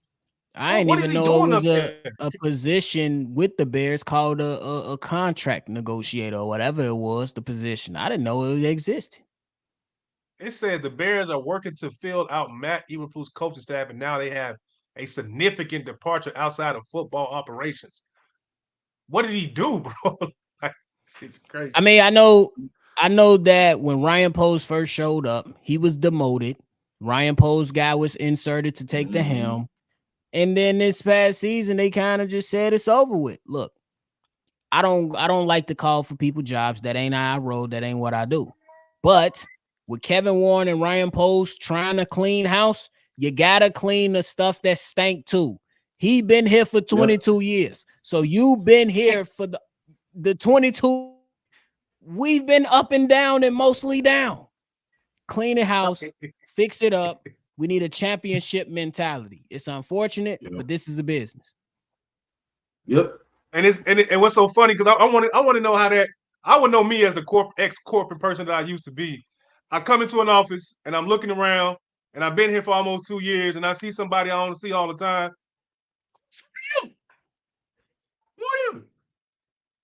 I didn't even know it was a position with the Bears called a contract negotiator or whatever it was, the position. I didn't know it existed.
It said the Bears are working to fill out Matt Eberflus' coaching staff, and now they have a significant departure outside of football operations. What did he do, bro? Like, shit's crazy.
I mean, I know that when Ryan Post first showed up, he was demoted. Ryan Post guy was inserted to take the helm. And then this past season, they kind of just said it's over with. Look, I don't like to call for people jobs. That ain't how I roll. That ain't what I do. But with Kevin Warren and Ryan Post trying to clean house, you gotta clean the stuff that stank too. He been here for 22 years. So you've been here for the 22. We've been up and down and mostly down. Clean the house, fix it up. We need a championship mentality. It's unfortunate, but this is a business.
Yep.
And what's so funny, because I want to know how that, I would know me as the ex-corporate person that I used to be. I come into an office and I'm looking around and I've been here for almost 2 years and I see somebody I don't see all the time. Who are you?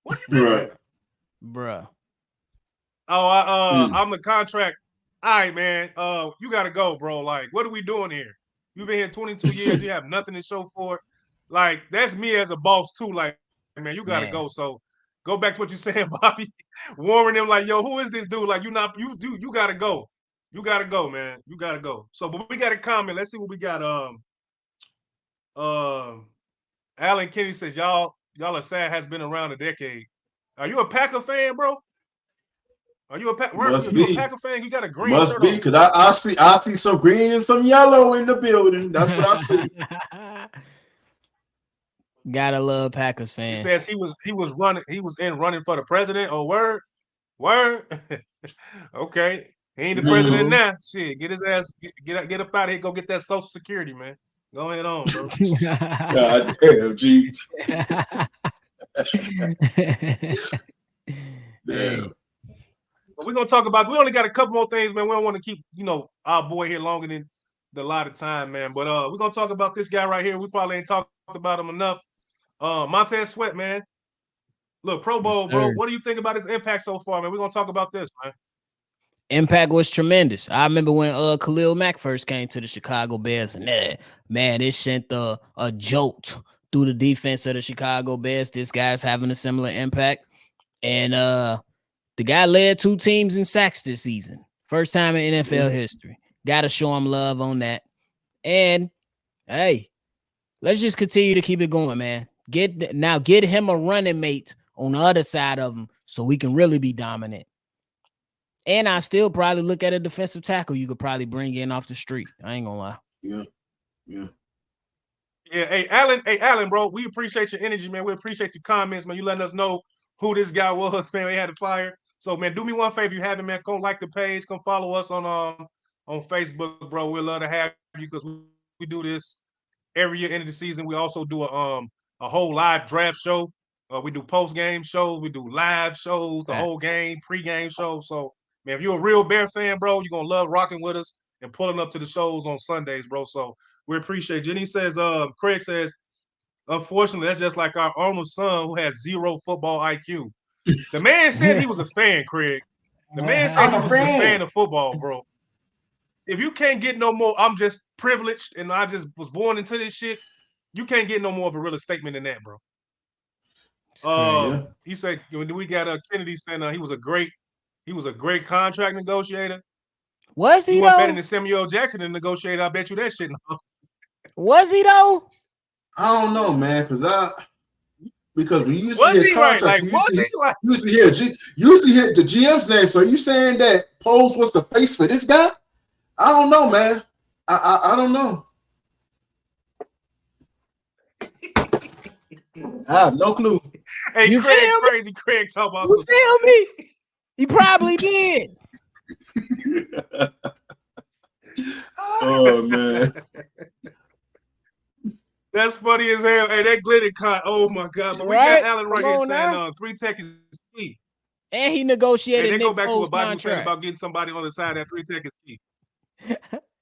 What are you doing?
Right.
Bruh.
Oh, I'm the contract. All right, man. You gotta go, bro. Like, what are we doing here? You've been here 22 years. You have nothing to show for it. Like, that's me as a boss too. Like, man, you gotta go. So go back to what you're saying, Bobby. Warning them, like, yo, who is this dude? Like, you gotta go. You gotta go, man. You gotta go. So, but we got a comment. Let's see what we got. Alan Kenny says, y'all are sad has been around a decade. Are you a Packer fan, bro? Are you a Packer fan? You got a green
Must
shirt
be,
on.
because I see some green and some yellow in the building. That's what I see.
Gotta love Packers fans.
He says he was running for the president. Oh, word. Okay. He ain't the president now. Shit, get his ass get up out of here. Go get that Social Security, man. Go ahead on, bro.
God damn, G.
Damn. But we're gonna talk about. We only got a couple more things, man. We don't want to keep, our boy here longer than the lot of time, man. But we're gonna talk about this guy right here. We probably ain't talked about him enough. Montez Sweat, man. Look, Pro Bowl, bro. What do you think about his impact so far, man? We're gonna talk about this, man.
Impact was tremendous. I remember when Khalil Mack first came to the Chicago Bears, and man, it sent a jolt through the defense of the Chicago Bears. This guy's having a similar impact, and the guy led 2 teams in sacks this season. First time in NFL history. Got to show him love on that. And, hey, let's just continue to keep it going, man. Get him a running mate on the other side of him so we can really be dominant. And I still probably look at a defensive tackle you could probably bring in off the street. I ain't going to lie.
Yeah.
Hey, Alan, bro, we appreciate your energy, man. We appreciate your comments, man. You letting us know who this guy was, man. They had to fire. So, man, do me one favor. You haven't, man, go like the page. Come follow us on Facebook, bro. We'd love to have you because we do this every year, end of the season. We also do a whole live draft show. We do post-game shows. We do live shows, the whole game, pre-game shows. So, man, if you're a real Bear fan, bro, you're going to love rocking with us and pulling up to the shows on Sundays, bro. So we appreciate you. And he says, Craig says, unfortunately, that's just like our own son who has 0 football IQ. The man said he was a fan, Craig. The man said he was a fan of football, bro. If you can't get no more, I'm just privileged and I just was born into this shit, you can't get no more of a real statement than that, bro. He said when we got Kennedy saying he was a great contract negotiator.
Was he
though? Better than Samuel Jackson to negotiate. I bet you that shit.
Was he though?
I don't know, man, because when you
was
see
he right? Like, was he right?
You see here the GM's name. So you saying that Poles was the face for this guy? I don't know, man. I don't know. I have no clue.
Hey, you crazy Craig talk about
you feel me? He probably did.
Oh man.
That's funny as hell. Hey, that Glennon caught. Oh my God! But we got Allen right here saying 3 tech is key.
And he negotiated.
Hey, they
Nick
go back to
Foles'
what Bobby was saying
contract.
about getting somebody on the side. That 3 tech is key.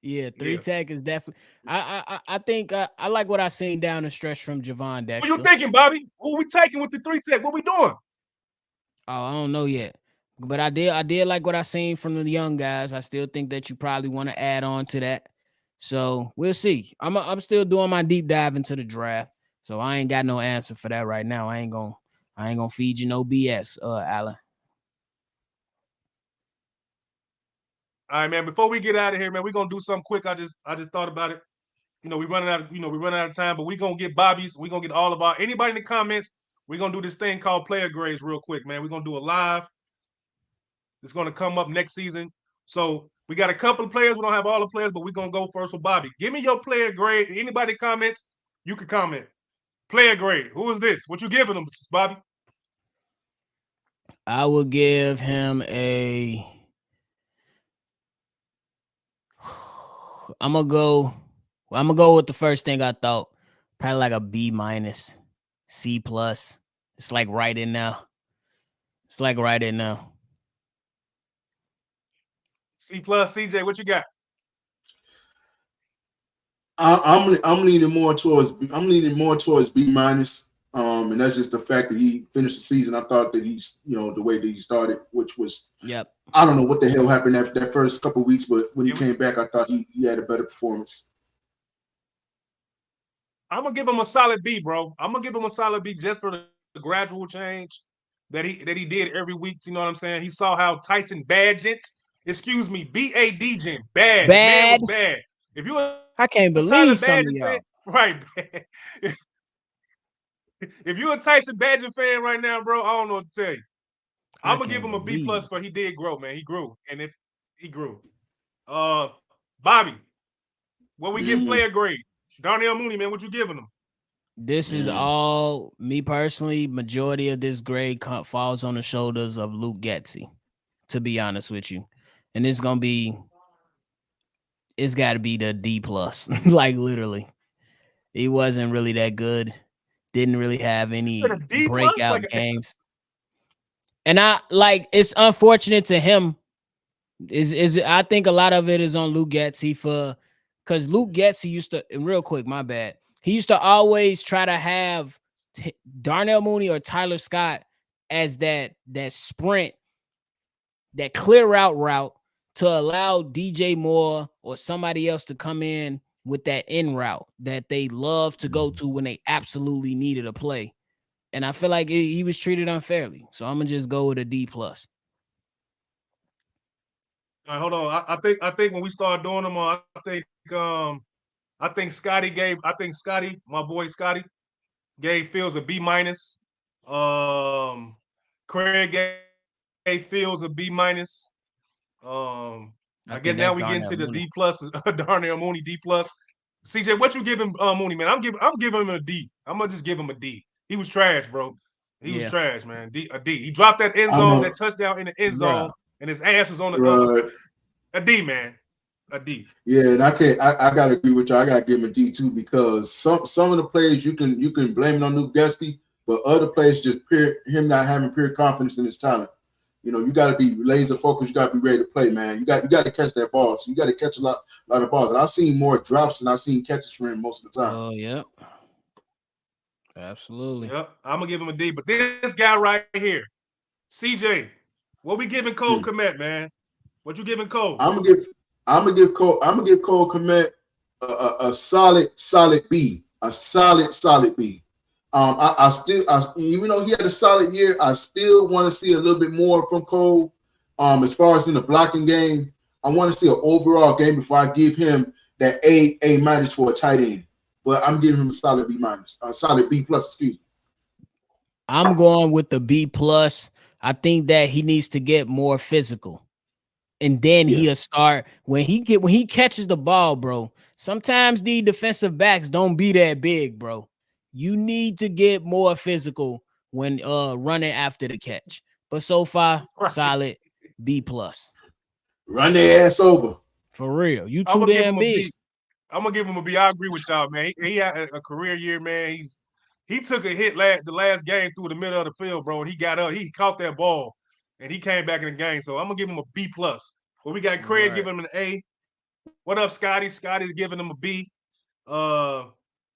Yeah, 3 tech is definitely. I think I like what I seen down the stretch from Javon Dexter.
What you thinking, Bobby? Who we taking with the 3 tech? What we doing?
Oh, I don't know yet, but I did like what I seen from the young guys. I still think that you probably want to add on to that. So we'll see. I'm still doing my deep dive into the draft, so I ain't got no answer for that right now. I ain't gonna feed you no BS, Allen.
All right, man. Before we get out of here, man, we're gonna do something quick. I just thought about it. We're running out of time, but we're gonna get Bobby's. We're gonna get all of our anybody in the comments. We're gonna do this thing called player grades real quick, man. We're gonna do a live. It's gonna come up next season. So we got a couple of players. We don't have all the players, but we're gonna go first with Bobby. Give me your player grade. Anybody comments, you can comment. Player grade. Who is this? What you giving them, Bobby?
I will give him a. I'm gonna go with the first thing I thought. Probably like a B minus, C plus. It's like right in now.
C plus, CJ, what you got?
I'm leaning more towards B minus. And that's just the fact that he finished the season. I thought that he's, the way that he started, which was, I don't know what the hell happened after that first couple of weeks, but when he came back, I thought he had a better performance.
I'm gonna give him a solid B, bro. I'm gonna give him a solid B just for the gradual change that he did every week. You know what I'm saying? He saw how Tyson Badgett, B-A-D-Gent, bad. Man was bad. If you
I can't believe some of y'all.
Fan, right, man. If you're a Tyson Badgett fan right now, bro, I don't know what to tell you. I'm gonna give him a B plus for he did grow, man. He grew, and he grew. Bobby, what we give player grade? Darnell Mooney, man, what you giving him?
This is all me personally. Majority of this grade falls on the shoulders of Luke Getsy, to be honest with you, and it's got to be the D plus. Like literally, he wasn't really that good. Didn't really have any breakout games. And it's unfortunate to him. I think a lot of it is on Luke Getsy because Luke Getsy used to, real quick, my bad. He used to always try to have Darnell Mooney or Tyler Scott as that sprint, that clear route to allow DJ Moore or somebody else to come in with that in route that they love to go to when they absolutely needed a play. And I feel like he was treated unfairly. So I'm gonna just go with a D plus.
All right, hold on. I think when we start doing them, I think Scotty, my boy Scotty, gave Fields a B minus. Craig gave Fields a B minus. I guess now we get into the D plus. Darnell Mooney D plus. CJ, what you giving Mooney, man? I'm giving him a D. I'm gonna just give him a D. He was trash, bro. He was trash, man. A D. He dropped that end zone, that touchdown in the end zone, and his ass was on the a D, man. A D.
Yeah, and I gotta agree with you. I gotta give him a D too, because some of the plays you can blame it on Luke Getsy, but other plays just him not having pure confidence in his talent. You got to be laser focused. You got to be ready to play, man. You got to catch that ball. So you got to catch a lot of balls. And I've seen more drops than I've seen catches from him most of the time.
Oh, yeah. Absolutely.
Yep. I'm going to give him a D. But this guy right here, CJ, what we giving Cole Kmet, man? What you giving Cole?
I'm gonna give Cole Kmet a solid B. A solid B. I still, even though he had a solid year, I still want to see a little bit more from Cole. As far as in the blocking game, I want to see an overall game before I give him that A minus for a tight end. But I'm giving him a solid B minus, a solid B plus. Excuse me.
I'm going with the B plus. I think that he needs to get more physical, and then he'll start when he catches the ball, bro. Sometimes the defensive backs don't be that big, bro. You need to get more physical when running after the catch. But so far, solid B plus.
Run their ass over.
For real. You
I'm
too
gonna give
damn
him a
big.
B. I'm gonna give him a B. I agree with y'all, man. He had a career year, man. He took a hit the last game through the middle of the field, bro, and he got up. He caught that ball, and he came back in the game. So I'm gonna give him a B+. But we got Craig giving him an A. What up, Scotty? Scotty's giving him a B. But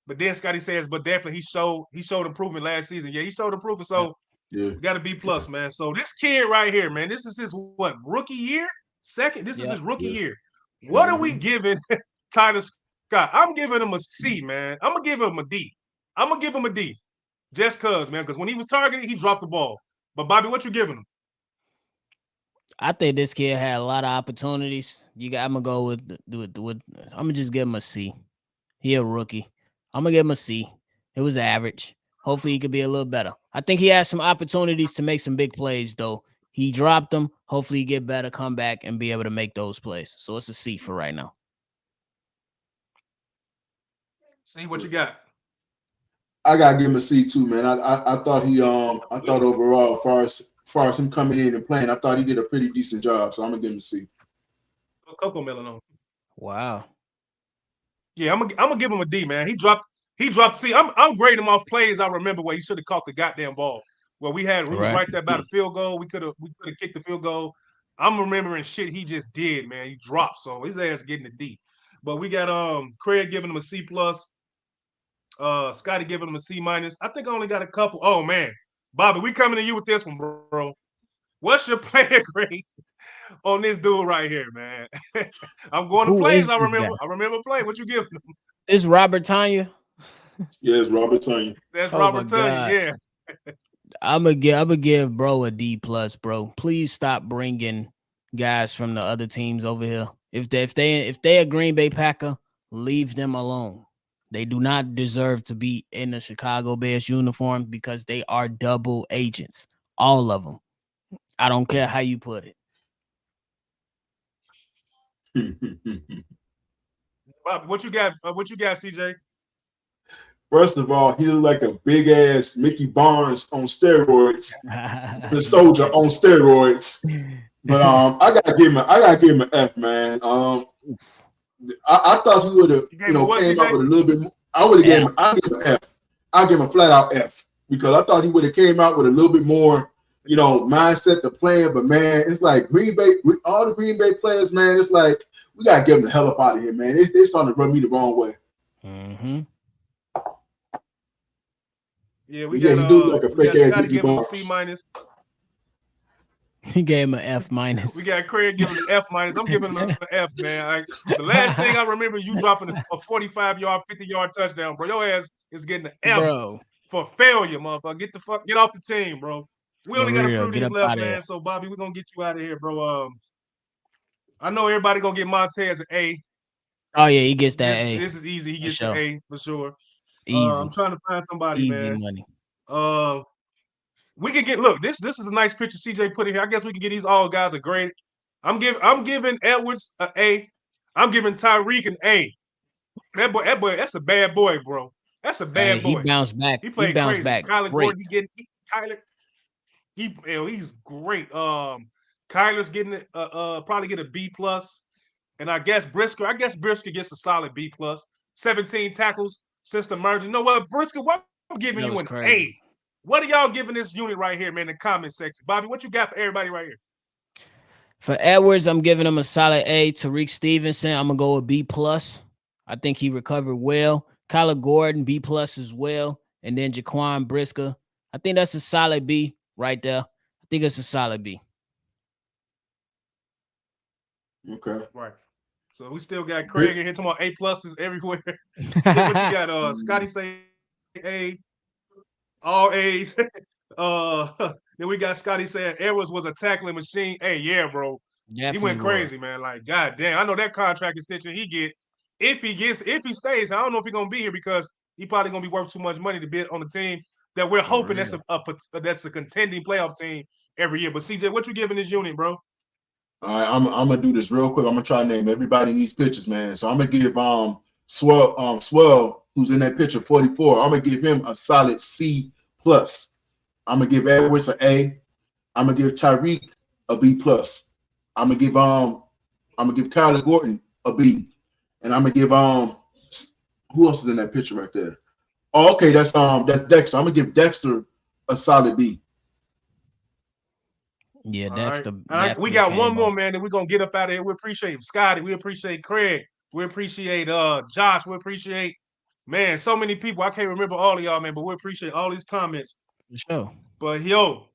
then Scotty says, but definitely he showed improvement last season. Yeah, he showed improvement. So we got a B+, man. So this kid right here, man, this is his rookie year? Second? This is his rookie year. What are we giving Tyler Scott? I'm giving him a C, man. I'm gonna give him a D. I'm gonna give him a D. Just cause, man, because when he was targeted, he dropped the ball. But Bobby, what you giving him?
I think this kid had a lot of opportunities. I'm gonna go with I'm gonna just give him a C. He a rookie. I'm gonna give him a C. It was average. Hopefully he could be a little better. I think he has some opportunities to make some big plays, though. He dropped them. Hopefully he get better, come back, and be able to make those plays. So it's a C for right now.
See what you got.
I gotta give him a C too, man. I thought overall, as far as him coming in and playing, I thought he did a pretty decent job. So I'm gonna give him a C.
Coco Melon on.
Wow.
Yeah, I'm gonna give him a D, man. He dropped. See, I'm grading him off plays I remember where he should have caught the goddamn ball. Where we was right there by the field goal. We could have kicked the field goal. I'm remembering shit he just did, man. He dropped, so his ass getting a D. But we got Craig giving him a C+. Scotty giving him a C-. I think I only got a couple. Oh man, Bobby, we coming to you with this one, bro. What's your player grade on this dude right here, man? I'm going to plays. I remember playing. What you giving him?
It's Robert Tanya.
Yeah, it's Robert Tanya.
That's Robert Tanya. Yeah.
I'm gonna give bro a D+, bro. Please stop bringing guys from the other teams over here. If they a Green Bay Packer, leave them alone. They do not deserve to be in the Chicago Bears uniform because they are double agents. All of them. I don't care how you put it.
Bob, what you got? CJ?
First of all, he looked like a big ass Mickey Barnes on steroids, the soldier on steroids. But I gotta give him an F, man. I thought he would have, came up with a little bit more. I would have gave him. I give him an F. I give him a flat out F because I thought he would have came out with a little bit more, mindset to playing. But man, it's like Green Bay with all the Green Bay players, man. It's like we gotta get them the hell up out of here, man. They're starting to run me the wrong way.
Mm-hmm.
Yeah, he do like a fake ass Mickey Barnes. C-.
He gave him an F-.
We got Craig giving an F-. I'm giving him an F, man. The last thing I remember, you dropping a 45-yard, 50-yard touchdown, bro. Your ass is getting an F for failure, motherfucker. Get off the team, bro. We only got a few of these left, man. So Bobby, we're gonna get you out of here, bro. I know everybody gonna get Montez an A.
Oh yeah, he gets that A.
This is easy. He gets an A for sure.
Easy.
I'm trying to find somebody,
easy
man.
Money.
We can get this is a nice picture CJ put in here. I guess we can get these all guys a grade. I'm giving Edwards an A. I'm giving Tyreek an A. That boy, that's a bad boy, bro. That's a bad boy.
He bounced back.
He played crazy.
Back.
Kyler Gordon, he's great. Kyler's getting probably get a B+. And I guess Brisker gets a solid B+. 17 tackles since the merger. You know what, Brisker? What I'm giving you an A. What are y'all giving this unit right here, man, in the comment section? Bobby, what you got for everybody right here?
For Edwards, I'm giving him a solid A. Tariq Stevenson, I'm going to go with B+. I think he recovered well. Kyler Gordon, B+ as well. And then Jaquan Brisker. I think that's a solid B right there. I think it's a solid B.
Okay.
Right. So we still got Craig in here talking about A+ everywhere. What you got? Scotty say A. All A's. Then we got Scotty saying Edwards was a tackling machine. Hey, yeah, bro. Definitely he went crazy, man. Like, god damn. I know that contract extension he get. If he stays, I don't know if he's gonna be here because he probably gonna be worth too much money to be on the team that we're hoping that's a contending playoff team every year. But CJ, what you giving this unit, bro?
All right, I'm gonna do this real quick. I'm gonna try to name everybody in these pictures, man. So I'm gonna give Swell, who's in that picture, 44. I'm gonna give him a solid C+. I'm gonna give Edwards an A. I'm gonna give Tyreek a B+. I'm gonna give Kyler Gordon a B. And I'm gonna give who else is in that picture right there? Oh, okay, that's Dexter. I'm gonna give Dexter a solid B.
Yeah,
All
Dexter.
right. We got one more, man, and we're gonna get up out of here. We appreciate Scotty. We appreciate Craig. We appreciate Josh. We appreciate, man, so many people. I can't remember all of y'all, man, but we appreciate all these comments.
For sure.
But yo,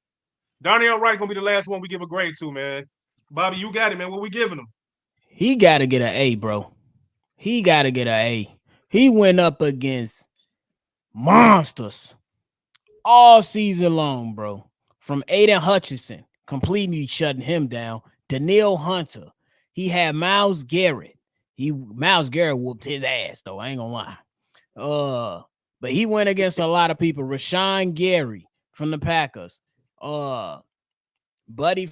Darnell Wright gonna be the last one we give a grade to, man. Bobby, you got it, man. What we giving him?
He gotta get an A, bro. He gotta get an A. He went up against monsters all season long, bro. From Aiden Hutchinson, completely shutting him down. Danielle Hunter. He had Myles Garrett. Myles Garrett whooped his ass, though. I ain't gonna lie. But he went against a lot of people. Rashawn Gary from the Packers. Buddy,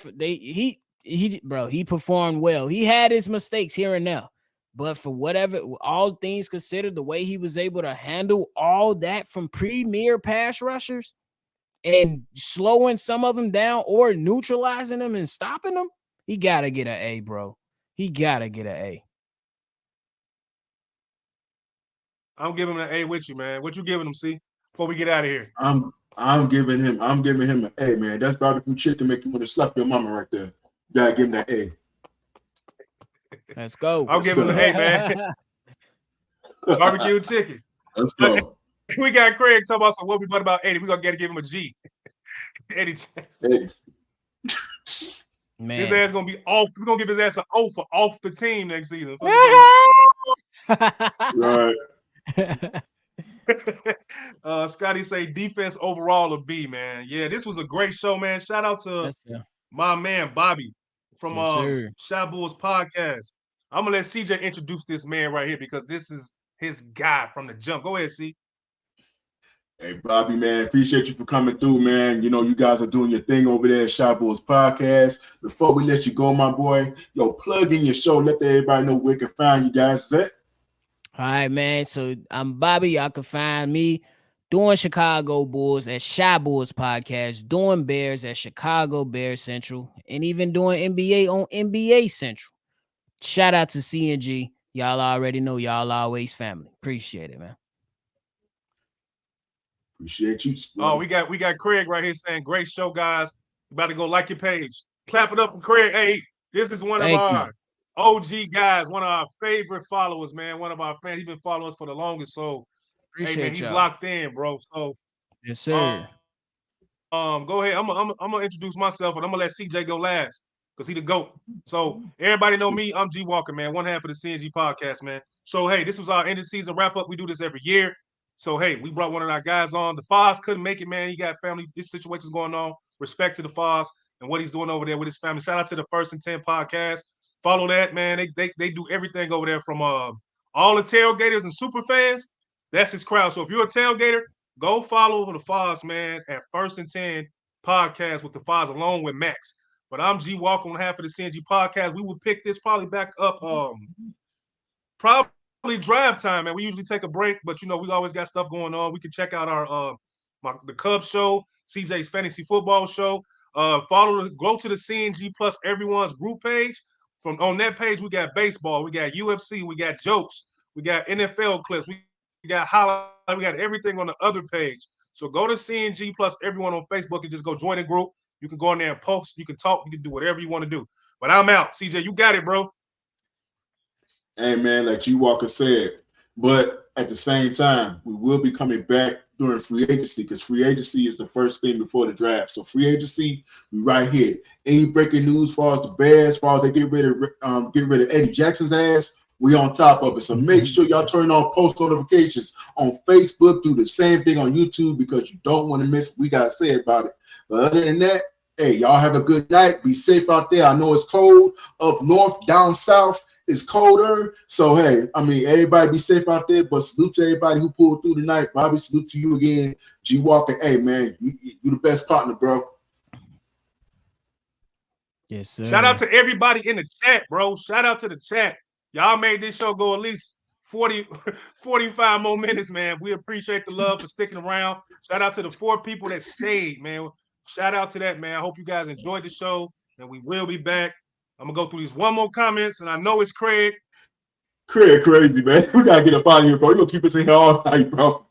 he performed well. He had his mistakes here and there. But for whatever, all things considered, the way he was able to handle all that from premier pass rushers and slowing some of them down or neutralizing them and stopping them, he got to get an A, bro. He got to get an A.
I'm giving him an A with you, man. What you giving him, C? Before we get out of here.
I'm giving him an A, man. That's barbecue chicken make you want to slap your mama right there. You gotta give him that A.
Let's go.
I'm giving him an A, man. Barbecue chicken.
Let's go.
We got Craig talking about what we thought about Eddie. We're gonna give him a G. Eddie Jackson.
Man.
His ass gonna be off. We're gonna give his ass an O for off the team next season.
Right.
Scotty say defense overall a B, man. Yeah, this was a great show, man. Shout out to my man Bobby from Chibulls Podcast. I'm gonna let CJ introduce this man right here because this is his guy from the jump. Go ahead, C.
Hey, Bobby, man, appreciate you for coming through, man. You know, you guys are doing your thing over there at Chibulls Podcast. Before we let you go, my boy, plug in your show. Let everybody know where they can find you guys at.
All right, man. So I'm Bobby. Y'all can find me doing Chicago Bulls at Chibulls Podcast, doing Bears at Chicago Bears Central, and even doing NBA on NBA Central. Shout out to CNG. Y'all already know y'all always family. Appreciate it, man.
Appreciate you.
Oh, we got Craig right here saying, great show, guys. You about to go like your page. Clap it up for Craig. Hey, this is one of our OG guys, one of our favorite followers, man. One of our fans. He's been following us for the longest. So,
appreciate
hey, man, he's locked in, bro. So,
yes, sir.
Go ahead. I'm gonna introduce myself, and I'm gonna let CJ go last because he the GOAT. So, everybody know me. I'm G Walker, man. One half of the CNG Podcast, man. So, hey, this was our end of season wrap up. We do this every year. So, hey, we brought one of our guys on. The Foz couldn't make it, man. He got family. This situation's going on. Respect to the Foz and what he's doing over there with his family. Shout out to the First and 10 Podcast. Follow that, man. They do everything over there from all the tailgaters and super fans. That's his crowd. So if you're a tailgater, go follow the Foz, man, at First and 10 Podcast with the Foz along with Max. But I'm G Walker on half of the CNG Podcast. We will pick this probably back up probably drive time, man. We usually take a break, but we always got stuff going on. We can check out our the Cubs show, CJ's Fantasy Football show. Go to the CNG Plus Everyone's group page. On that page, we got baseball, we got UFC, we got jokes, we got NFL clips, we got highlights, we got everything on the other page. So go to CNG Plus Everyone on Facebook and just go join the group. You can go in there and post, you can talk, you can do whatever you want to do. But I'm out. CJ, you got it, bro.
Hey, man, like G Walker said, but at the same time, we will be coming back during free agency because free agency is the first thing before the draft. So free agency, we right here. Any breaking news as far as the Bears, as far as they get rid of Eddie Jackson's ass, we on top of it. So make sure y'all turn on post notifications on Facebook. Do the same thing on YouTube because you don't want to miss what we got to say about it. But other than that, hey, y'all have a good night. Be safe out there. I know it's cold up north, down south. It's colder, so hey, everybody be safe out there. But salute to everybody who pulled through tonight. Bobby, salute to you again. G Walker, hey man, you the best partner, bro.
Yes, sir.
Shout out to everybody in the chat, bro. Shout out to the chat. Y'all made this show go at least 45 more minutes, man. We appreciate the love for sticking around. Shout out to the 4 people that stayed, man. Shout out to that, man. I hope you guys enjoyed the show, and we will be back. I'm going to go through these one more comments, and I know it's Craig.
Craig crazy, man. We gotta get up out of here, bro. You gonna keep us in here all night, bro.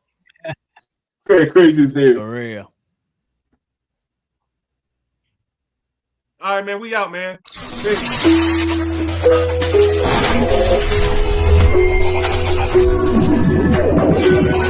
Craig crazy as hell.
For real.
All right, man. We out, man. Peace.